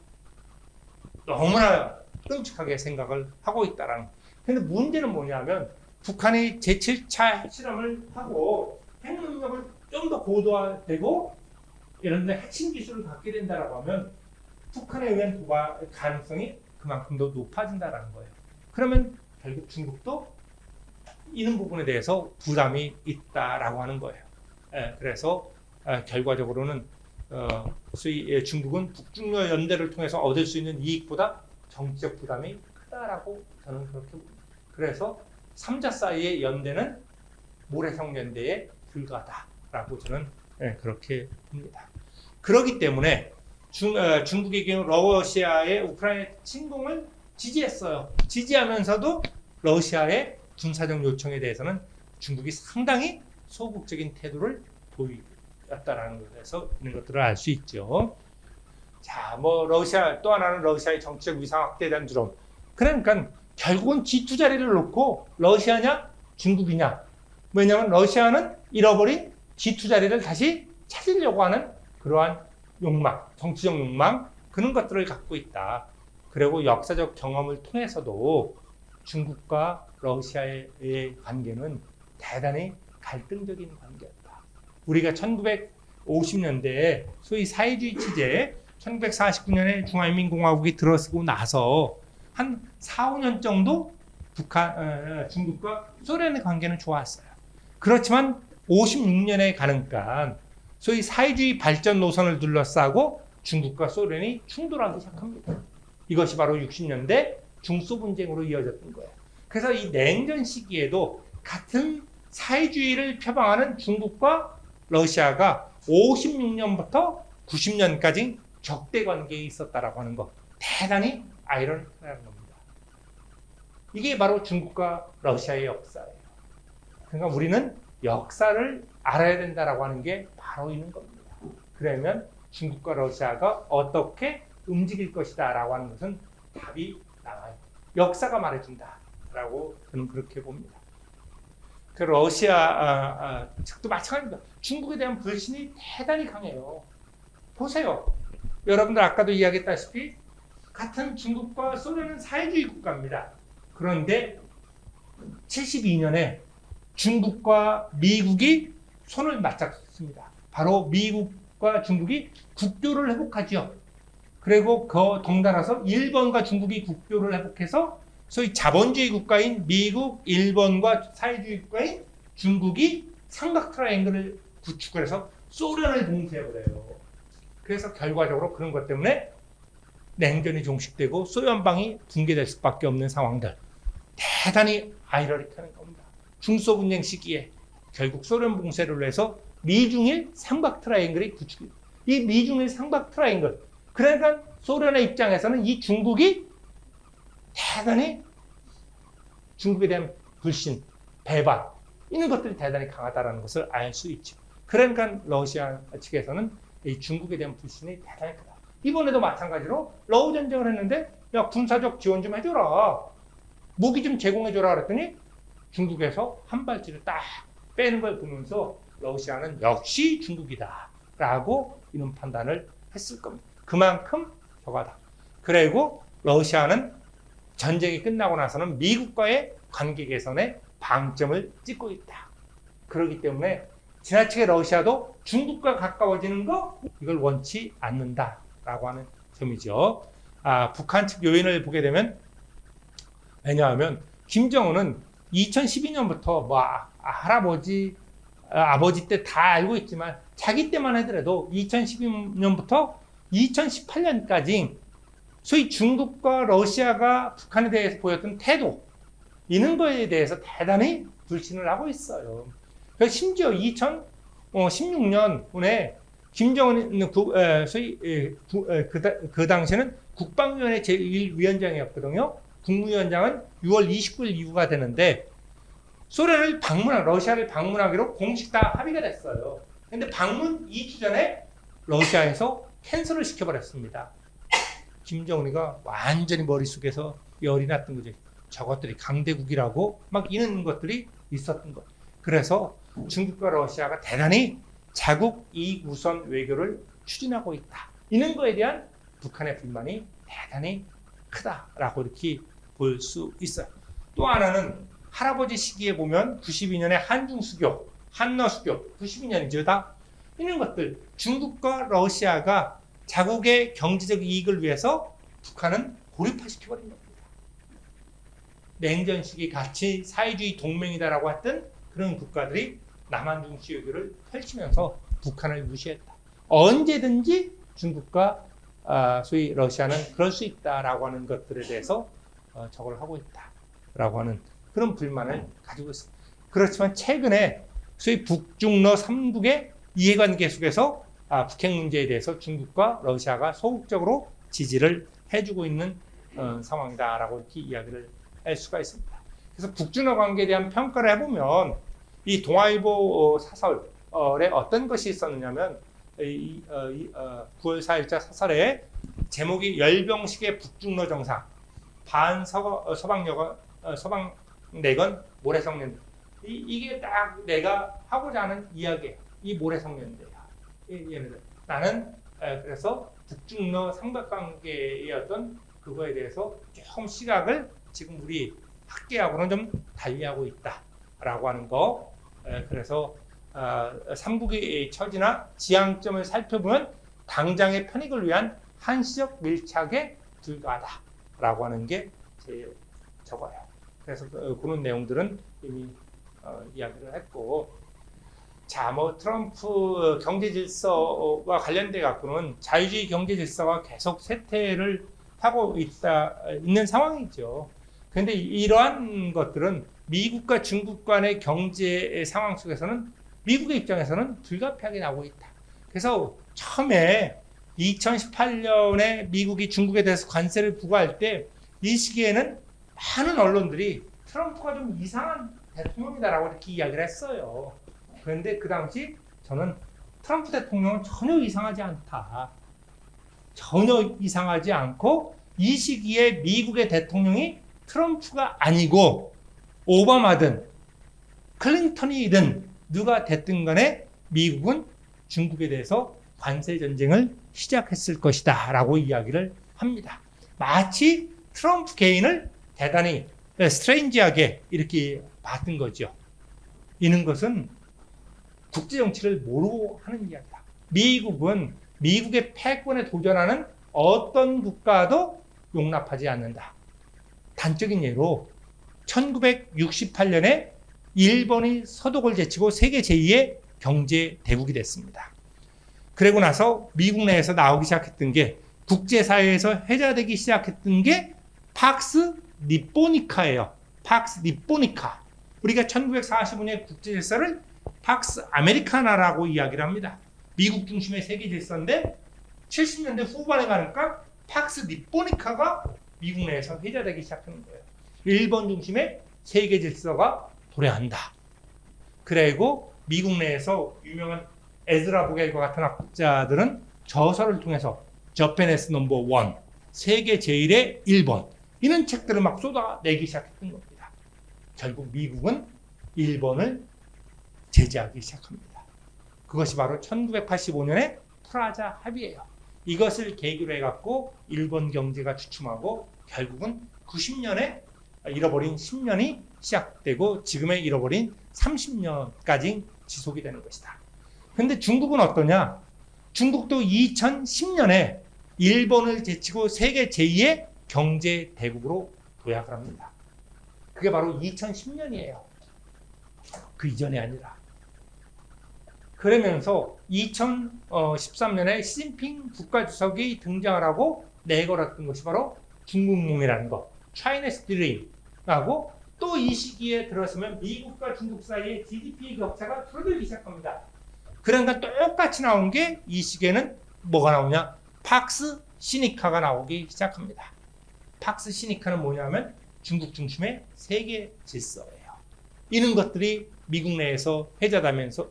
너무나 끔찍하게 생각을 하고 있다라는. 근데 문제는 뭐냐면 북한이 제7차 실험을 하고 핵 능력을 좀 더 고도화되고 이런 데 핵심 기술을 갖게 된다라고 하면 북한에 의한 도발 가능성이 그만큼 더 높아진다라는 거예요. 그러면 결국 중국도 이런 부분에 대해서 부담이 있다라고 하는 거예요. 그래서 결과적으로는 중국은 북중러 연대를 통해서 얻을 수 있는 이익보다 정치적 부담이 크다라고 저는 그렇게 봅니다. 그래서 3자 사이의 연대는 모래성 연대에 불과하다라고 저는 그렇게 봅니다. 그렇기 때문에 중국의 경우 러시아의 우크라이나 침공을 지지했어요. 지지하면서도 러시아의 군사적 요청에 대해서는 중국이 상당히 소극적인 태도를 보였다라는 것에서 있는 것들을 알 수 있죠. 자, 러시아 또 하나는 러시아의 정치적 위상 확대에 대한 두려움. 그러니까 결국은 G2 자리를 놓고 러시아냐 중국이냐. 왜냐하면 러시아는 잃어버린 G2 자리를 다시 찾으려고 하는 그러한 욕망, 정치적 욕망 그런 것들을 갖고 있다. 그리고 역사적 경험을 통해서도 중국과 러시아의 관계는 대단히 갈등적인 관계였다. 우리가 1950년대에 소위 사회주의 체제 1949년에 중화인민공화국이 들어서고 나서 한 4, 5년 정도 중국과 소련의 관계는 좋았어요. 그렇지만 56년에 가니까 소위 사회주의 발전 노선을 둘러싸고 중국과 소련이 충돌하기 시작합니다. 이것이 바로 60년대 중소 분쟁으로 이어졌던 거예요. 그래서 이 냉전 시기에도 같은 사회주의를 표방하는 중국과 러시아가 56년부터 90년까지 적대 관계에 있었다라고 하는 것. 대단히 아이러니컬한 겁니다. 이게 바로 중국과 러시아의 역사예요. 그러니까 우리는 역사를 알아야 된다라고 하는 게 바로 있는 겁니다. 그러면 중국과 러시아가 어떻게 움직일 것이다 라고 하는 것은 답이 나와요. 역사가 말해준다라고 저는 그렇게 봅니다. 그 러시아 측도 마찬가지입니다. 중국에 대한 불신이 대단히 강해요. 보세요. 여러분들 아까도 이야기했다시피 같은 중국과 소련은 사회주의 국가입니다. 그런데 72년에 중국과 미국이 손을 맞잡습니다. 바로 미국과 중국이 국교를 회복하죠. 그리고 그 덩달아서 일본과 중국이 국교를 회복해서 소위 자본주의 국가인 미국, 일본과 사회주의 국가인 중국이 삼각 트라이앵글을 구축을 해서 소련을 봉쇄해버려요. 그래서 결과적으로 그런 것 때문에 냉전이 종식되고 소련방이 붕괴될 수밖에 없는 상황들. 대단히 아이러니컬한 겁니다. 중소분쟁 시기에 결국 소련 봉쇄를 해서 미중일 삼각 트라이앵글이 구축이. 이 미중일 삼각 트라이앵글. 그러니까 소련의 입장에서는 이 중국이 대단히 중국에 대한 불신, 배반 이런 것들이 대단히 강하다는 것을 알 수 있죠. 그러니까 러시아 측에서는 이 중국에 대한 불신이 대단히 크다. 이번에도 마찬가지로 러우 전쟁을 했는데 야 군사적 지원 좀 해줘라. 무기 좀 제공해줘라 그랬더니 중국에서 한 발치를 딱 빼는 걸 보면서 러시아는 역시 중국이다 라고 이런 판단을 했을 겁니다. 그만큼 저가다. 그리고 러시아는 전쟁이 끝나고 나서는 미국과의 관계 개선에 방점을 찍고 있다. 그렇기 때문에 지나치게 러시아도 중국과 가까워지는 거 이걸 원치 않는다라고 하는 점이죠. 북한 측 요인을 보게 되면 왜냐하면 김정은은 2012년부터 뭐 할아버지, 아버지 때 다 알고 있지만 자기 때만 하더라도 2012년부터 2018년까지 소위 중국과 러시아가 북한에 대해서 보였던 태도 이런 거에 대해서 대단히 불신을 하고 있어요. 그래서 심지어 2016년에 김정은 그 당시에는 국방위원회 제1위원장이었거든요. 국무위원장은 6월 29일 이후가 되는데 소련을 러시아를 방문하기로 공식 다 합의가 됐어요. 근데 방문 2주 전에 러시아에서 캔슬을 시켜버렸습니다. 김정은이가 완전히 머릿속에서 열이 났던 거죠. 저것들이 강대국이라고 막 이런 것들이 있었던 거예요. 그래서 중국과 러시아가 대단히 자국 이익 우선 외교를 추진하고 있다. 이런 거에 대한 북한의 불만이 대단히 크다라고 이렇게 볼 수 있어요. 또 하나는 할아버지 시기에 보면 92년에 한중수교, 한러수교, 92년이죠 다. 이런 것들 중국과 러시아가 자국의 경제적 이익을 위해서 북한은 고립화시켜버린 겁니다. 냉전 시기 같이 사회주의 동맹이다라고 했던 그런 국가들이 남한 중시 외교를 펼치면서 북한을 무시했다. 언제든지 중국과 소위 러시아는 그럴 수 있다라고 하는 것들에 대해서 저걸 하고 있다라고 하는 그런 불만을 가지고 있습니다. 그렇지만 최근에 소위 북중러 3국의 이해관계 속에서 북핵 문제에 대해서 중국과 러시아가 소극적으로 지지를 해주고 있는 상황이다라고 이렇게 이야기를 할 수가 있습니다. 그래서 북중러 관계에 대한 평가를 해보면 이 동아일보 사설에 어떤 것이 있었느냐면 9월 4일자 사설에 제목이 열병식의 북중러 정상 서방 내건 모래성년 이게 딱 내가 하고자 하는 이야기 이 모래성년대야. 나는 그래서 북중러 삼각관계의 어떤 그거에 대해서 조금 시각을 지금 우리 학계하고는 좀 달리하고 있다라고 하는 거. 그래서 삼국의 처지나 지향점을 살펴보면 당장의 편익을 위한 한시적 밀착에 불과하다라고 하는 게 제 저거예요. 그래서 그런 내용들은 이미 이야기를 했고, 자, 뭐 트럼프 경제 질서와 관련돼 갖고는 자유주의 경제 질서가 계속 쇠퇴를 하고 있는 상황이죠. 그런데 이러한 것들은 미국과 중국 간의 경제 상황 속에서는 미국의 입장에서는 불가피하게 나오고 있다. 그래서 처음에 2018년에 미국이 중국에 대해서 관세를 부과할 때 이 시기에는 많은 언론들이 트럼프가 좀 이상한 대통령이다라고 이렇게 이야기를 했어요. 그런데 그 당시 저는 트럼프 대통령은 전혀 이상하지 않다. 전혀 이상하지 않고 이 시기에 미국의 대통령이 트럼프가 아니고 오바마든 클린턴이든 누가 됐든 간에 미국은 중국에 대해서 관세 전쟁을 시작했을 것이다 라고 이야기를 합니다. 마치 트럼프 개인을 대단히 스트레인지하게 이렇게 봤던 거죠. 이는 것은 국제 정치를 모르고 하는 이야기다. 미국은 미국의 패권에 도전하는 어떤 국가도 용납하지 않는다. 단적인 예로 1968년에 일본이 서독을 제치고 세계 제2의 경제 대국이 됐습니다. 그리고 나서 미국 내에서 나오기 시작했던 게 국제사회에서 회자되기 시작했던 게 팍스 니포니카예요. 팍스 니포니카. 우리가 1945년 국제질서를 팍스 아메리카나라고 이야기를 합니다. 미국 중심의 세계 질서인데 70년대 후반에 가니까 팍스 니포니카가 미국 내에서 회자되기 시작하는 거예요. 일본 중심의 세계 질서가 도래한다. 그리고 미국 내에서 유명한 에즈라 보겔과 같은 학자들은 저서를 통해서 저페네스 넘버 원, 세계 제1의 일본, 이런 책들을 막 쏟아내기 시작했던 겁니다. 결국 미국은 일본을 제재하기 시작합니다. 그것이 바로 1985년의 프라자 합의예요. 이것을 계기로 해갖고 일본 경제가 주춤하고 결국은 90년에 잃어버린 10년이 시작되고 지금의 잃어버린 30년까지 지속이 되는 것이다. 그런데 중국은 어떠냐? 중국도 2010년에 일본을 제치고 세계 제2의 경제 대국으로 도약을 합니다. 그게 바로 2010년이에요. 그 이전이 아니라. 그러면서 2013년에 시진핑 국가주석이 등장을 하고 내걸었던 것이 바로 중국夢이라는 것, China's Dream하고 또 이 시기에 들어서면 미국과 중국 사이의 GDP 격차가 줄어들기 시작합니다. 그러니까 똑같이 나온 게 이 시기에는 뭐가 나오냐? 팍스 시니카가 나오기 시작합니다. 팍스 시니카는 뭐냐면 중국 중심의 세계 질서예요. 이런 것들이 미국 내에서 회자되면서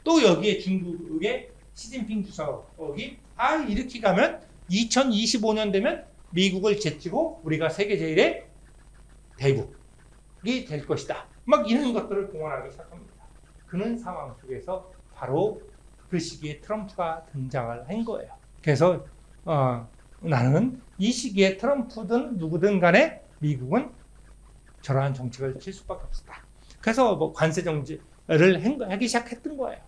또 여기에 중국의 시진핑 주석이 이렇게 가면 2025년 되면 미국을 제치고 우리가 세계 제1의 대국이 될 것이다. 막 이런 것들을 공언하기 시작합니다. 그런 상황 속에서 바로 그 시기에 트럼프가 등장을 한 거예요. 그래서 나는 이 시기에 트럼프든 누구든 간에 미국은 저러한 정책을 칠 수밖에 없었다. 그래서 뭐 관세 정지를 하기 시작했던 거예요.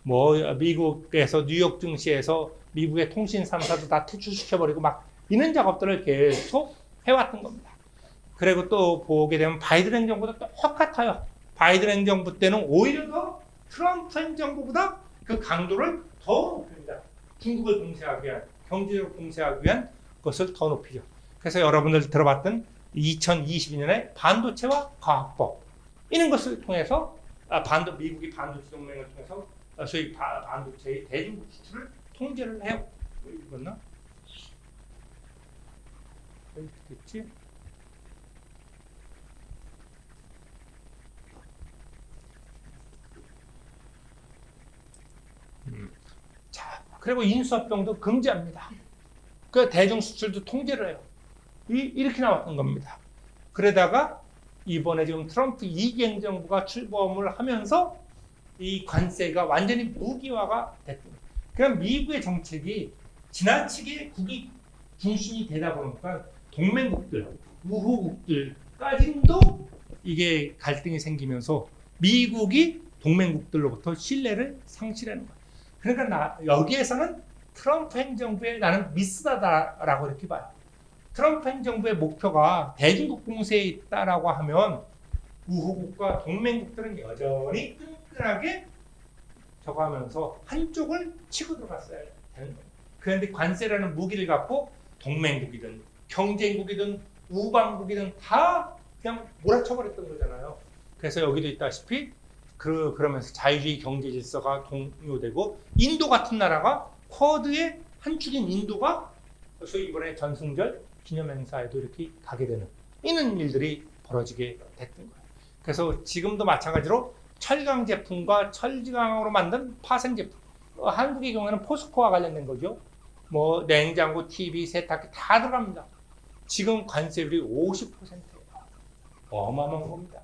뭐 미국에서 뉴욕 증시에서 미국의 통신 3사도 다 퇴출시켜버리고 막 이런 작업들을 계속 해왔던 겁니다. 그리고 또 보게 되면 바이든 행정부도 똑같아요. 바이든 행정부 때는 오히려 더 트럼프 행정부보다 그 강도를 더 높입니다. 중국을 봉쇄하기 위한, 경제적으로 봉쇄하기 위한 것을 더 높이죠. 그래서 여러분들 들어봤던 2022년에 반도체와 과학법 이런 것을 통해서 미국이 반도체 동맹을 통해서 소위 반도체의 대중국 수출을 통제를 해요. 읽었나? 됐지? 자, 그리고 인수합병도 금지합니다. 그 대중 수출도 통제를 해요. 이렇게 나왔던 겁니다. 그러다가 이번에 지금 트럼프 2기 행정부가 출범을 하면서 이 관세가 완전히 무기화가 됐던 거예요. 그럼 미국의 정책이 지나치게 국익 중심이 되다 보니까 동맹국들, 우호국들까지도 이게 갈등이 생기면서 미국이 동맹국들로부터 신뢰를 상실하는 거예요. 그러니까 여기에서는 트럼프 행정부에 나는 미스다라고 이렇게 봐요. 트럼프 행정부의 목표가 대중국 봉쇄에 있다라고 하면 우호국과 동맹국들은 여전히 끈끈하게 저거 하면서 한쪽을 치고 들어갔어야 되는 거예요. 그런데 관세라는 무기를 갖고 동맹국이든 경쟁국이든 우방국이든 다 그냥 몰아쳐버렸던 거잖아요. 그래서 여기도 있다시피 그러면서 자유주의 경제 질서가 동요되고 인도 같은 나라가 쿼드의 한 축인 인도가 소위 이번에 전승절 기념행사에도 이렇게 가게 되는 이런 일들이 벌어지게 됐던 거예요. 그래서 지금도 마찬가지로 철강 제품과 철지강으로 만든 파생 제품, 한국의 경우에는 포스코와 관련된 거죠. 뭐 냉장고, TV, 세탁기 다 들어갑니다. 지금 관세율이 50%예요. 어마어마한 겁니다.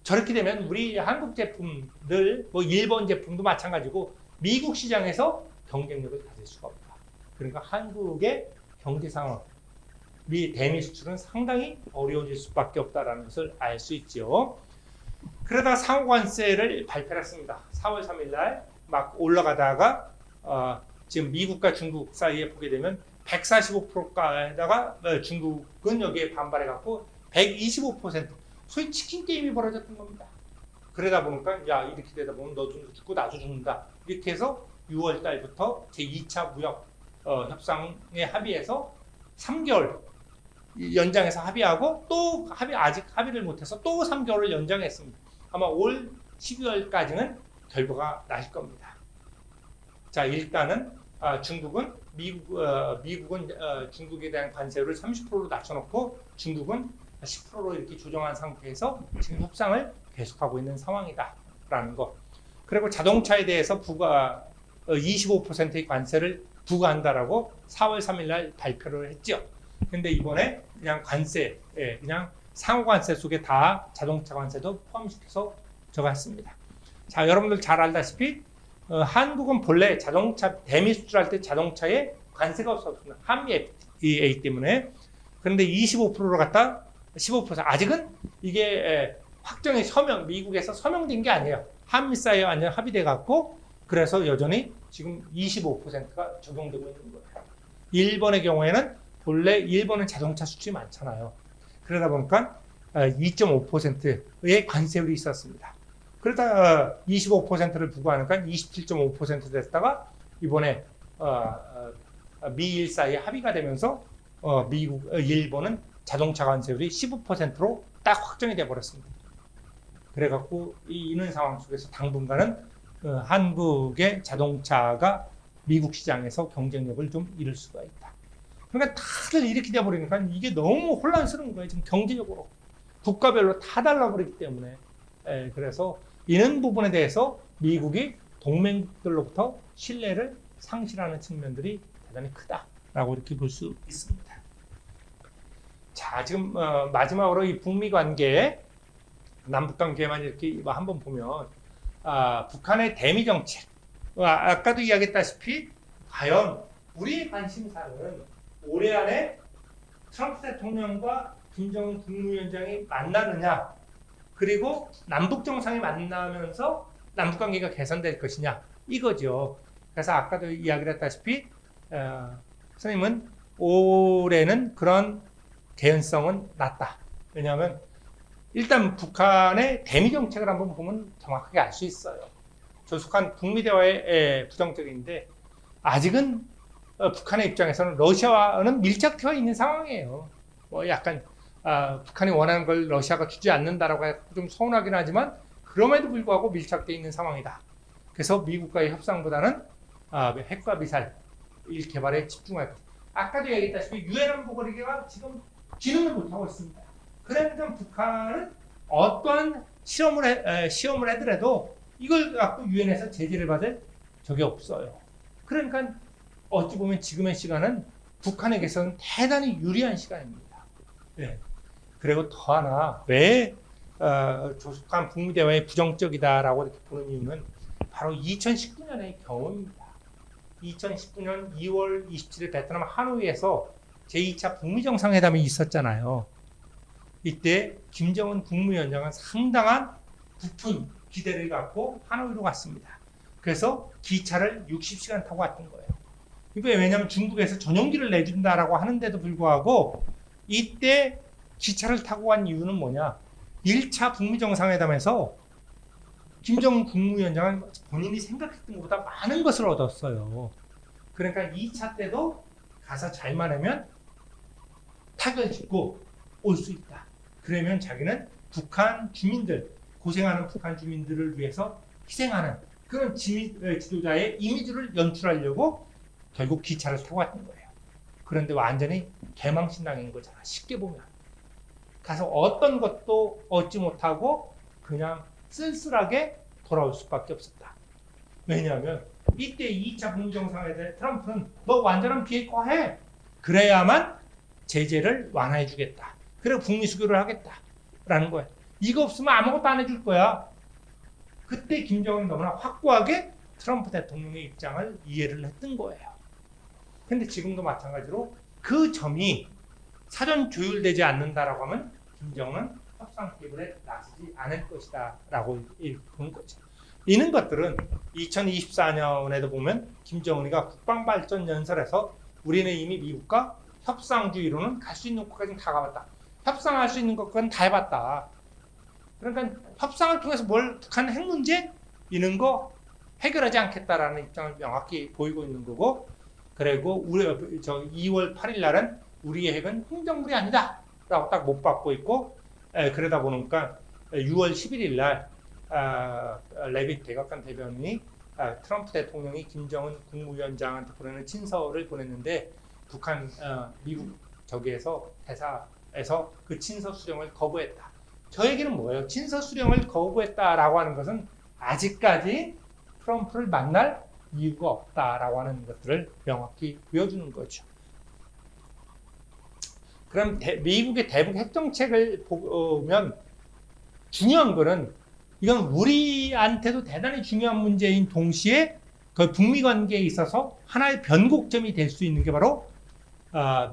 저렇게 되면 우리 한국 제품들, 뭐 일본 제품도 마찬가지고 미국 시장에서 경쟁력을 가질 수가 없다. 그러니까 한국의 경제 상황, 대미 수출은 상당히 어려워질 수밖에 없다라는 것을 알 수 있죠. 그러다 상호관세를 발표했습니다. 4월 3일 날 막 올라가다가 지금 미국과 중국 사이에 보게 되면 145%가에다가 중국은 여기에 반발해갖고 125% 소위 치킨 게임이 벌어졌던 겁니다. 그러다 보니까 야 이렇게 되다 보면 너도 죽고 나도 죽는다. 이렇게 해서 6월 달부터 제2차 무역 협상에 합의해서 3개월 연장해서 합의하고 또 아직 합의를 못해서 또 3개월을 연장했습니다. 아마 올 12월까지는 결과가 나실 겁니다. 자 일단은 중국은 미국은 중국에 대한 관세를 30%로 낮춰놓고 중국은 10%로 이렇게 조정한 상태에서 지금 협상을 계속하고 있는 상황이다라는 것. 그리고 자동차에 대해서 25%의 관세를 부과한다라고 4월 3일 날 발표를 했죠. 근데 이번에 그냥 관세, 그냥 상호관세 속에 다 자동차 관세도 포함시켜서 들어갔습니다. 자, 여러분들 잘 알다시피 한국은 본래 자동차 대미 수출할 때 자동차에 관세가 없었습니다. 한미 FTA 때문에. 그런데 25%로 갔다 15% 아직은 이게 확정이 미국에서 서명된 게 아니에요. 한미 사이에 완전 합의돼 갖고 그래서 여전히 지금 25%가 적용되고 있는 거예요. 일본의 경우에는 본래 일본은 자동차 수출이 많잖아요. 그러다 보니까 2.5%의 관세율이 있었습니다. 그러다 25%를 부과하니까 27.5% 됐다가 이번에 미일 사이에 합의가 되면서 일본은 자동차 관세율이 15%로 딱 확정이 돼 버렸습니다. 그래갖고 이런 상황 속에서 당분간은 한국의 자동차가 미국 시장에서 경쟁력을 좀 잃을 수가 있다. 그러니까 다들 이렇게 돼 버리니까 이게 너무 혼란스러운 거예요. 지금 경제적으로 국가별로 다 달라버리기 때문에. 그래서 이런 부분에 대해서 미국이 동맹들로부터 신뢰를 상실하는 측면들이 대단히 크다라고 이렇게 볼 수 있습니다. 자, 지금 마지막으로 이 북미 관계, 남북 관계만 이렇게 한번 보면 북한의 대미 정책, 아까도 이야기했다시피 과연 우리의 관심사는 올해 안에 트럼프 대통령과 김정은 국무위원장이 만나느냐, 그리고 남북 정상이 만나면서 남북 관계가 개선될 것이냐 이거죠. 그래서 아까도 이야기를 했다시피 선생님은 올해는 그런 개연성은 낮다. 왜냐하면 일단 북한의 대미 정책을 한번 보면 정확하게 알 수 있어요. 조속한 북미 대화의 부정적인데 아직은 북한의 입장에서는 러시아와는 밀착되어 있는 상황이에요. 뭐 약간 북한이 원하는 걸 러시아가 주지 않는다라고 해서 좀 서운하긴 하지만 그럼에도 불구하고 밀착되어 있는 상황이다. 그래서 미국과의 협상보다는 핵과 미사일 개발에 집중할 것. 아까도 얘기했다시피 유엔 안보리가 지금 기능을 못하고 있습니다. 그러니까 북한은 어떠한 시험을 하더라도 이걸 갖고 유엔에서 제재를 받을 적이 없어요. 그러니까 어찌 보면 지금의 시간은 북한에게서는 대단히 유리한 시간입니다. 네. 그리고 더 하나 왜 조속한 북미 대화에 부정적이다라고 이렇게 보는 이유는 바로 2019년의 경험입니다. 2019년 2월 27일 베트남 하노이에서 제2차 북미 정상회담이 있었잖아요. 이때 김정은 국무위원장은 상당한 부푼 기대를 갖고 하노이로 갔습니다. 그래서 기차를 60시간 타고 왔던 거예요. 이게 왜냐하면 중국에서 전용기를 내준다라고 하는데도 불구하고 이때 기차를 타고 간 이유는 뭐냐? 1차 북미 정상회담에서 김정은 국무위원장은 본인이 생각했던 것보다 많은 것을 얻었어요. 그러니까 2차 때도 가서 잘만 하면 타결 짓고 올 수 있다. 그러면 자기는 북한 주민들, 고생하는 북한 주민들을 위해서 희생하는 그런 지도자의 이미지를 연출하려고 결국 기차를 타고 갔던 거예요. 그런데 완전히 개망신당인 거잖아. 쉽게 보면. 가서 어떤 것도 얻지 못하고 그냥 쓸쓸하게 돌아올 수밖에 없었다. 왜냐하면 이때 2차 북미정상회담에 대해 트럼프는 너 완전한 비핵화해. 그래야만 제재를 완화해 주겠다. 그리고 북미 수교를 하겠다라는 거야. 이거 없으면 아무것도 안 해줄 거야. 그때 김정은이 너무나 확고하게 트럼프 대통령의 입장을 이해를 했던 거예요. 근데 지금도 마찬가지로 그 점이 사전 조율되지 않는다라고 하면 김정은은 협상 테이블에 나서지 않을 것이다 라고 본 거죠. 이런 것들은 2024년에도 보면 김정은이가 국방발전연설에서 우리는 이미 미국과 협상주의로는 갈 수 있는 것까지는 다 가봤다. 협상할 수 있는 것까지는 다 해봤다. 그러니까 협상을 통해서 뭘 북한 핵 문제 이런 거 해결하지 않겠다라는 입장을 명확히 보이고 있는 거고, 그리고 우리 2월 8일 날은 우리의 핵은 흥정물이 아니다 라고 딱 못 받고 있고, 그러다 보니까 6월 11일 날 레빗 대각관 대변인이 트럼프 대통령이 김정은 국무위원장한테 보내는 친서를 보냈는데 북한 미국 저기에서 대사에서 그 친서 수령을 거부했다. 저 얘기는 뭐예요? 친서 수령을 거부했다라고 하는 것은 아직까지 트럼프를 만날 이유가 없다라고 하는 것들을 명확히 보여주는 거죠. 그럼 미국의 대북 핵정책을 보면 중요한 거는 이건 우리한테도 대단히 중요한 문제인 동시에 그 북미 관계에 있어서 하나의 변곡점이 될 수 있는 게 바로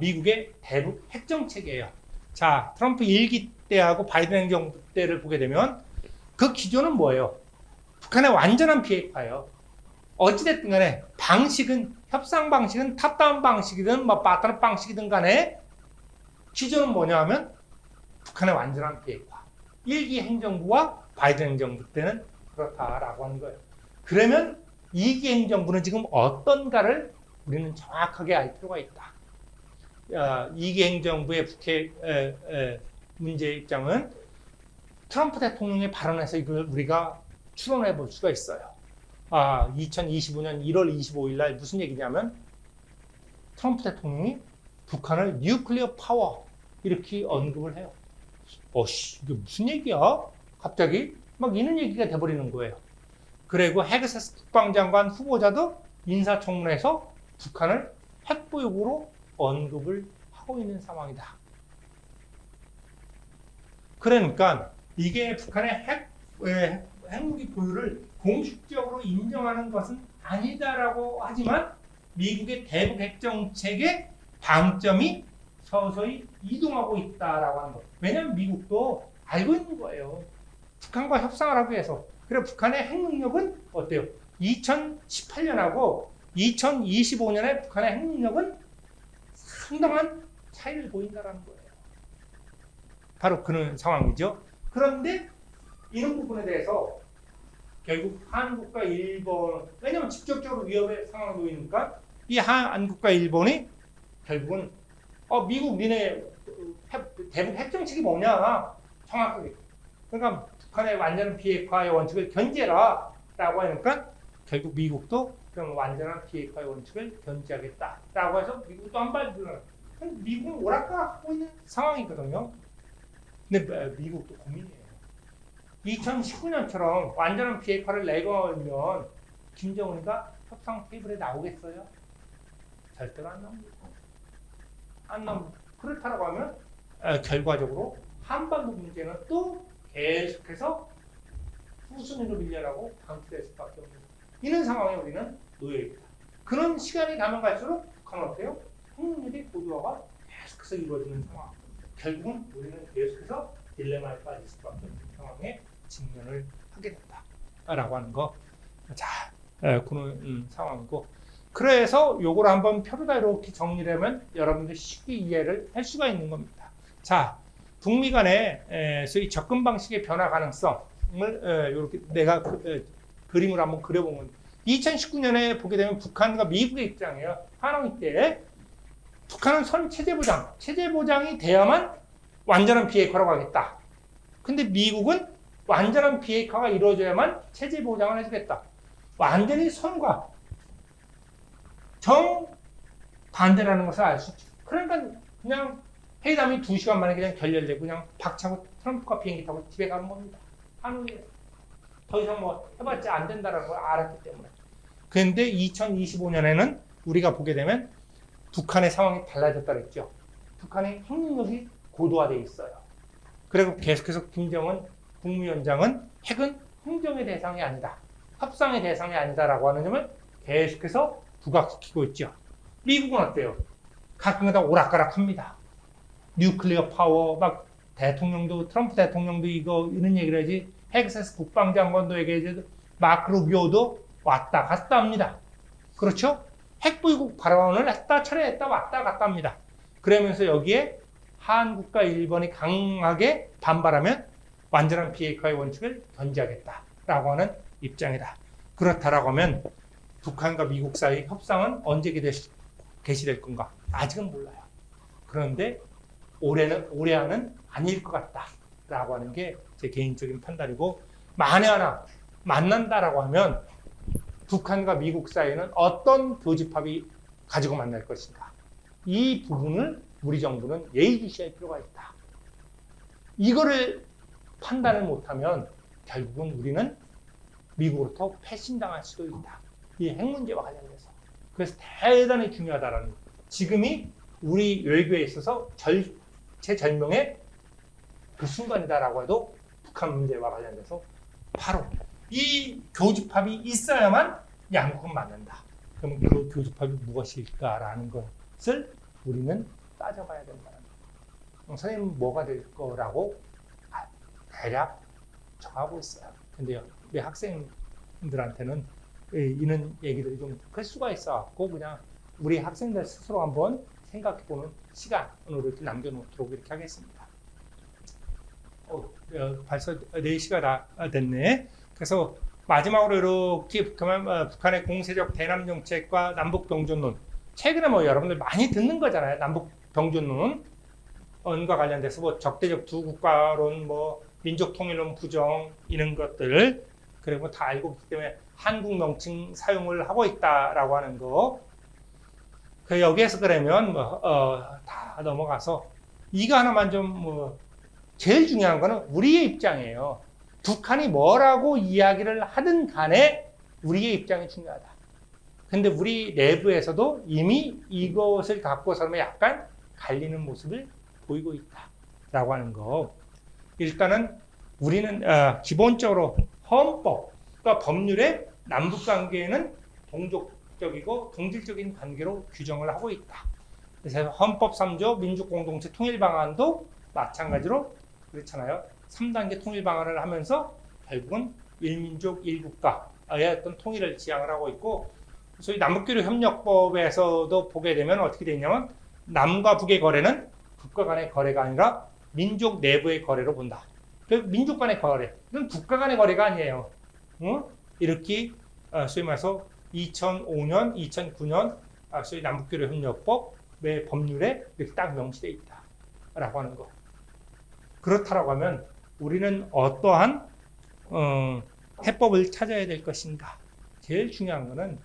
미국의 대북 핵정책이에요. 자, 트럼프 1기 때하고 바이든 행정부 때를 보게 되면 그 기조는 뭐예요? 북한의 완전한 비핵화예요. 어찌됐든 간에 방식은, 협상 방식은 탑다운 방식이든 뭐 바텀업 방식이든 간에 기조는 뭐냐 하면 북한의 완전한 비핵화. 1기 행정부와 바이든 행정부 때는 그렇다라고 하는 거예요. 그러면 2기 행정부는 지금 어떤가를 우리는 정확하게 알 필요가 있다. 2기 행정부의 북핵 문제 입장은 트럼프 대통령의 발언에서 이걸 우리가 추론해 볼 수가 있어요. 2025년 1월 25일 날 무슨 얘기냐면 트럼프 대통령이 북한을 뉴클리어 파워 이렇게 언급을 해요. 이게 무슨 얘기야? 갑자기 막 이런 얘기가 돼버리는 거예요. 그리고 헤그세스 국방장관 후보자도 인사청문회에서 북한을 핵보유국으로 언급을 하고 있는 상황이다. 그러니까 이게 북한의 핵무기 보유를 공식적으로 인정하는 것은 아니다라고 하지만 미국의 대북 핵정책의 방점이 서서히 이동하고 있다라고 하는 것. 왜냐하면 미국도 알고 있는 거예요. 북한과 협상을 하기 위해서. 그리고 북한의 핵 능력은 어때요? 2018년하고 2025년에 북한의 핵 능력은 상당한 차이를 보인다는 거예요. 바로 그런 상황이죠. 그런데 이런 부분에 대해서 결국 한국과 일본, 왜냐하면 직접적으로 위협의 상황에 놓이니까 이 한국과 일본이 결국은 미국 니네 대북 핵정책이 뭐냐 정확하게, 그러니까 북한의 완전한 비핵화의 원칙을 견제라 라고 하니까 결국 미국도 그럼 완전한 비핵화의 원칙을 견제하겠다 라고 해서 미국도 한 발 들어요. 미국은 오락가락하고 있는 상황이거든요. 근데 미국도 고민이에요. 2019년처럼 완전한 비핵화를 내걸면 김정은이가 협상 테이블에 나오겠어요? 절대로 안 나옵니다. 안 나옵니다. 그렇다고 하면 결과적으로 한반도 문제는 또 계속해서 후순위로 밀려나고 방치될 수밖에 없는 이런 상황에 우리는 놓여 있다. 그런 시간이 가면 갈수록 북한은 어때요? 핵능력의 고도화가 계속해서 이루어지는 상황. 결국은 우리는 계속해서 딜레마에 빠질 수밖에 없는 상황에 직면을 하게 된다라고 하는 거. 자, 그런 상황이고. 그래서 요걸 한번 표로다 이렇게 정리를 하면 여러분들 쉽게 이해를 할 수가 있는 겁니다. 자, 북미 간의 소위 접근 방식의 변화 가능성을 이렇게 내가 그림을 한번 그려본 겁니다. 2019년에 보게 되면 북한과 미국의 입장이에요. 하노이 때 북한은 선 체제 보장이 돼야만 완전한 비핵화라고 하겠다. 근데 미국은 완전한 비핵화가 이루어져야만 체제 보장을 해주겠다. 완전히 선과 정 반대라는 것을 알 수 있죠. 그러니까 그냥 회담이 2시간 만에 그냥 결렬되고 그냥 박차고 트럼프가 비행기 타고 집에 가는 겁니다. 한국에 더 이상 뭐 해봤자 안 된다는 걸 알았기 때문에. 그런데 2025년에는 우리가 보게 되면 북한의 상황이 달라졌다 그랬죠. 북한의 핵능력이 고도화되어 있어요. 그리고 계속해서 김정은 국무위원장은 핵은 흥정의 대상이 아니다. 협상의 대상이 아니다라고 하는 점을 계속해서 부각시키고 있죠. 미국은 어때요? 가끔가다 오락가락합니다. 뉴클리어 파워 막 대통령도 트럼프 대통령도 이런 얘기를 하지. 텍사스 국방장관도 얘기하지. 마크 루비오도 왔다 갔다 합니다. 그렇죠? 핵보유국 발언을 했다 철회했다 왔다 갔다 합니다. 그러면서 여기에 한국과 일본이 강하게 반발하면 완전한 비핵화의 원칙을 견지하겠다라고 하는 입장이다. 그렇다라고 하면 북한과 미국 사이 협상은 언제 개시될 건가? 아직은 몰라요. 그런데 올해 안은 아닐 것 같다라고 하는 게 제 개인적인 판단이고, 만에 하나 만난다라고 하면 북한과 미국 사이에는 어떤 교집합이 가지고 만날 것인가? 이 부분을 우리 정부는 예의주시할 필요가 있다. 이거를 판단을 못하면 결국은 우리는 미국으로부터 패신당할 수도 있다. 이 핵 문제와 관련해서. 그래서 대단히 중요하다라는 것. 지금이 우리 외교에 있어서 최절명의 그 순간이다라고 해도 북한 문제와 관련돼서 바로 이 교집합이 있어야만 양국은 만난다. 그럼 그 교집합이 무엇일까라는 것을 우리는 따져봐야 된다는 거예요. 선생님은 뭐가 될 거라고 대략 정하고 있어요. 근데요, 우리 학생들한테는 이런 얘기들이 좀 클 수가 있어갖고 그냥 우리 학생들 스스로 한번 생각해보는 시간으로 이렇게 남겨놓도록 이렇게 하겠습니다. 벌써 4시가 다 됐네. 그래서 마지막으로 이렇게 북한의 공세적 대남 정책과 남북 병존론. 최근에 뭐 여러분들 많이 듣는 거잖아요. 남북 병존론과 관련돼서 뭐 적대적 두 국가론, 뭐 민족 통일론 부정 이런 것들, 그리고 다 알고 있기 때문에 한국 명칭 사용을 하고 있다라고 하는 거. 그 여기에서 그러면 다 넘어가서 이거 하나만 좀 제일 중요한 거는 우리의 입장이에요. 북한이 뭐라고 이야기를 하든 간에 우리의 입장이 중요하다. 근데 우리 내부에서도 이미 이것을 갖고서는 약간 갈리는 모습을 보이고 있다라고 하는 거. 일단은 우리는 기본적으로 헌법과 법률에 남북 관계에는 동족적이고 동질적인 관계로 규정을 하고 있다. 그래서 헌법 3조 민주공동체 통일방안도 마찬가지로 그렇잖아요. 3단계 통일 방안을 하면서 결국은 1민족 1국가의 어떤 통일을 지향을 하고 있고, 소위 남북교류 협력법에서도 보게 되면 어떻게 되냐면 남과 북의 거래는 국가 간의 거래가 아니라 민족 내부의 거래로 본다. 민족 간의 거래, 이건 국가 간의 거래가 아니에요. 이렇게 소위 말해서 2005년, 2009년 소위 남북교류 협력법의 법률에 이렇게 딱 명시되어 있다라고 하는 거. 그렇다라고 하면 우리는 어떠한 해법을 찾아야 될 것인가? 제일 중요한 거는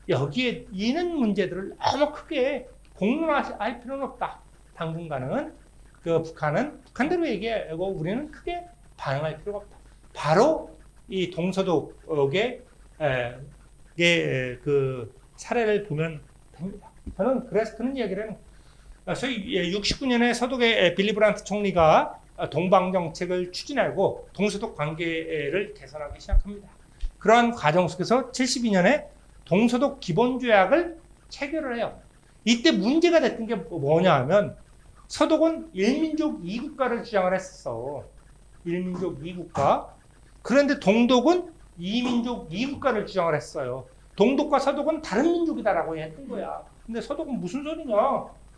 여기에 있는 문제들을 너무 크게 공론화할 필요는 없다. 당분간은 그 북한대로 얘기하고 우리는 크게 반응할 필요가 없다. 바로 이 동서독의 그 사례를 보면 됩니다. 저는 그래서 그런 이야기를 소위 69년에 서독의 빌리 브란트 총리가 동방정책을 추진하고 동서독 관계를 개선하기 시작합니다. 그러한 과정 속에서 72년에 동서독 기본조약을 체결을 해요. 이때 문제가 됐던 게 뭐냐 하면 서독은 1민족 2국가를 주장을 했었어. 1민족 2국가. 그런데 동독은 2민족 2국가를 주장을 했어요. 동독과 서독은 다른 민족이다라고 했던 거야. 근데 서독은 무슨 소리냐?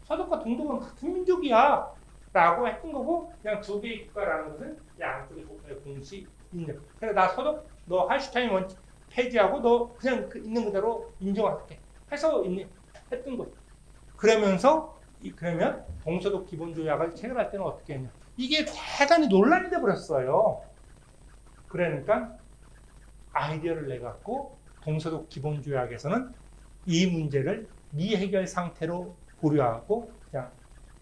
서독과 동독은 같은 민족이야 라고 했던 거고, 그냥 두 개의 국가라는 것은 양쪽의 공식 인정. 그래서 나 서독 너 할슈타인 원칙 폐지하고 너 그냥 있는 그대로 인정할게 해서 했던 거죠. 그러면서 그러면 동서독 기본조약을 체결할 때는 어떻게 했냐? 이게 대단히 논란이 돼 버렸어요. 그러니까 아이디어를 내갖고 동서독 기본조약에서는 이 문제를 미해결 상태로 보류하고 그냥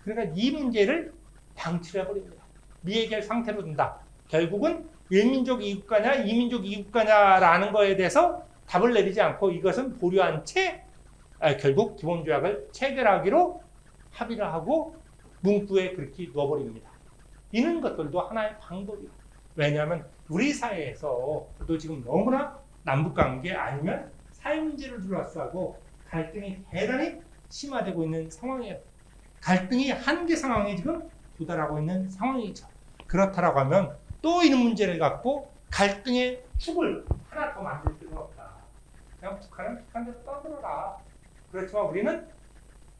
그러니까 이 문제를 방치해 버립니다. 미해결 상태로 둔다. 결국은 1민족 2국가냐 2민족 2국가냐라는 거에 대해서 답을 내리지 않고 이것은 보류한 채 결국 기본조약을 체결하기로 합의를 하고 문구에 그렇게 넣어버립니다. 이런 것들도 하나의 방법이에요. 왜냐하면 우리 사회에서도 지금 너무나 남북관계 아니면 사회 문제를 둘러싸고 갈등이 대단히 심화되고 있는 상황이에요. 갈등이 한계 상황에 지금 도달하고 있는 상황이죠. 그렇다라고 하면 또 이런 문제를 갖고 갈등의 축을 하나 더 만들 필요는 없다. 그냥 북한은 북한대로 떠들어라. 그렇지만 우리는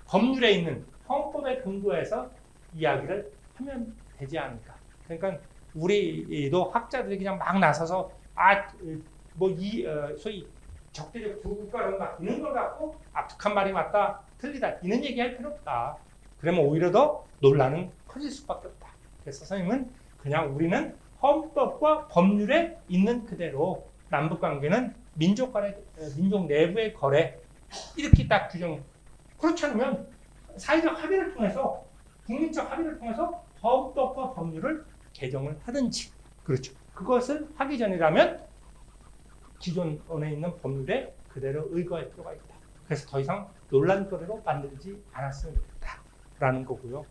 법률에 있는 헌법에 근거해서 이야기를 하면 되지 않을까. 그러니까 우리도 학자들이 그냥 막 나서서 소위 적대적 두국가론 막 이런 걸 갖고 북한 말이 맞다 틀리다 이런 얘기할 필요 없다. 그러면 오히려 더 논란은 커질 수밖에 없다. 그래서 선생님은 그냥 우리는 헌법과 법률에 있는 그대로 남북관계는 민족 내부의 거래 이렇게 딱 규정. 그렇지 않으면 사회적 합의를 통해서 국민적 합의를 통해서 헌법과 법률을 개정을 하든지 그렇죠. 그것을 하기 전이라면 기존에 있는 법률에 그대로 의거할 필요가 있다. 그래서 더 이상 논란거리로 만들지 않았으면 좋겠다라는 거고요.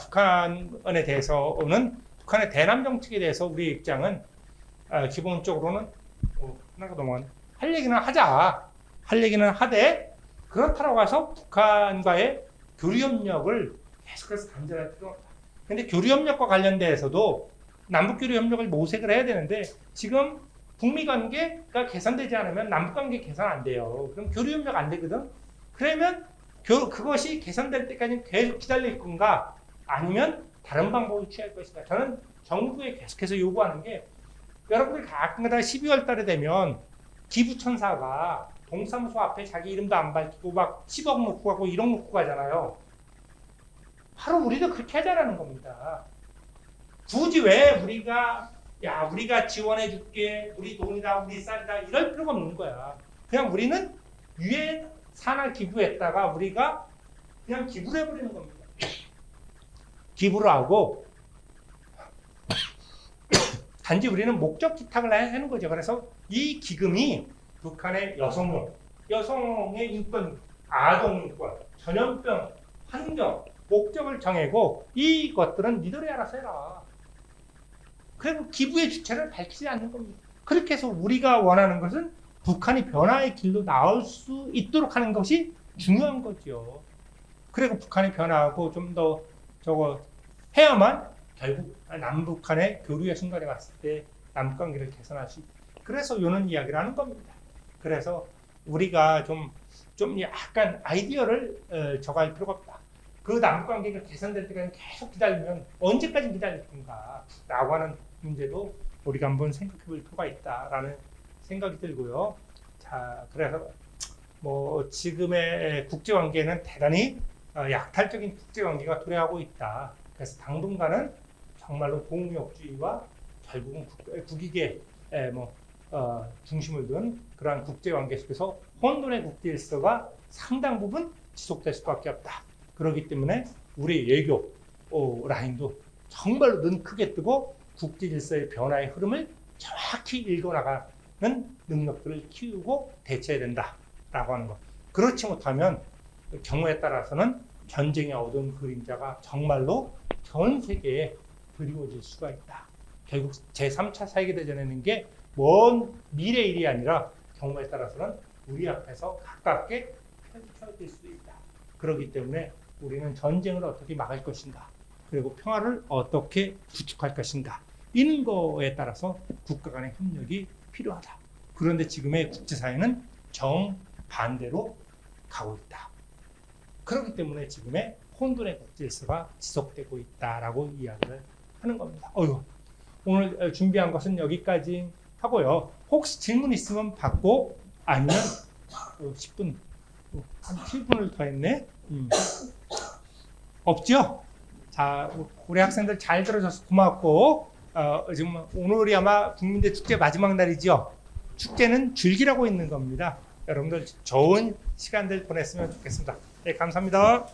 북한에 대해서는 북한의 대남 정책에 대해서 우리 입장은 기본적으로는 하나가 넘어가네. 할 얘기는 하자. 할 얘기는 하되 그렇다고 해서 북한과의 교류협력을 계속해서 단절할 필요는 없다. 근데 교류협력과 관련돼서도 남북교류협력을 모색을 해야 되는데 지금 북미 관계가 개선되지 않으면 남북관계 개선 안 돼요. 그럼 교류협력 안 되거든. 그러면 그것이 개선될 때까지 계속 기다릴 건가 아니면 다른 방법을 취할 것인가. 저는 정부에 계속해서 요구하는 게 여러분들 가끔가다 12월 달에 되면 기부천사가 동사무소 앞에 자기 이름도 안 밝히고 막 10억 놓고 가고 1억 놓고 가잖아요. 바로 우리도 그렇게 하자라는 겁니다. 굳이 왜 우리가 지원해 줄게, 우리 돈이다, 우리 쌀이다 이럴 필요가 없는 거야. 그냥 우리는 유엔 산하 기부했다가 우리가 그냥 기부를 해버리는 겁니다. 기부를 하고 단지 우리는 목적 기탁을 하는 거죠. 그래서 이 기금이 북한의 여성의 인권, 아동 인권, 전염병, 환경, 목적을 정하고 이것들은 니들이 알아서 해라. 그리고 기부의 주체를 밝히지 않는 겁니다. 그렇게 해서 우리가 원하는 것은 북한이 변화의 길로 나올 수 있도록 하는 것이 중요한 거죠. 그리고 북한이 변화하고 좀 더 해야만 결국 남북한의 교류의 순간에 왔을 때 남북관계를 개선할 수 있다. 그래서 이런 이야기를 하는 겁니다. 그래서 우리가 좀 약간 아이디어를 적어할 필요가 없다. 그 남북관계가 개선될 때까지 계속 기다리면 언제까지 기다릴 건가 라고 하는 문제도 우리가 한번 생각해 볼 필요가 있다라는 생각이 들고요. 자, 그래서 지금의 국제관계는 대단히 약탈적인 국제관계가 도래하고 있다. 그래서 당분간은 정말로 공유업주의와 결국은 국익의 중심을 둔 그러한 국제관계 속에서 혼돈의 국제질서가 상당 부분 지속될 수밖에 없다. 그렇기 때문에 우리 외교 라인도 정말로 눈 크게 뜨고 국제질서의 변화의 흐름을 정확히 읽어나가는 능력들을 키우고 대처해야 된다라고 하는 것. 그렇지 못하면 경우에 따라서는 전쟁의 어두운 그림자가 정말로 전 세계에 드리워질 수가 있다. 결국 제3차 세계대전에는 게 먼 미래의 일이 아니라 경우에 따라서는 우리 앞에서 가깝게 펼쳐질 수도 있다. 그렇기 때문에 우리는 전쟁을 어떻게 막을 것인가, 그리고 평화를 어떻게 구축할 것인가, 이런 거에 따라서 국가 간의 협력이 필요하다. 그런데 지금의 국제사회는 정반대로 가고 있다. 그렇기 때문에 지금의 혼돈의 국제질서가 지속되고 있다라고 이야기를 하는 겁니다. 오늘 준비한 것은 여기까지 하고요. 혹시 질문 있으면 받고, 아니면 10분, 한 7분을 더 했네. 없죠? 자, 우리 학생들 잘 들어줘서 고맙고, 지금 오늘이 아마 국민대 축제 마지막 날이죠. 축제는 즐기라고 있는 겁니다. 여러분들 좋은 시간들 보냈으면 좋겠습니다. 네, 감사합니다.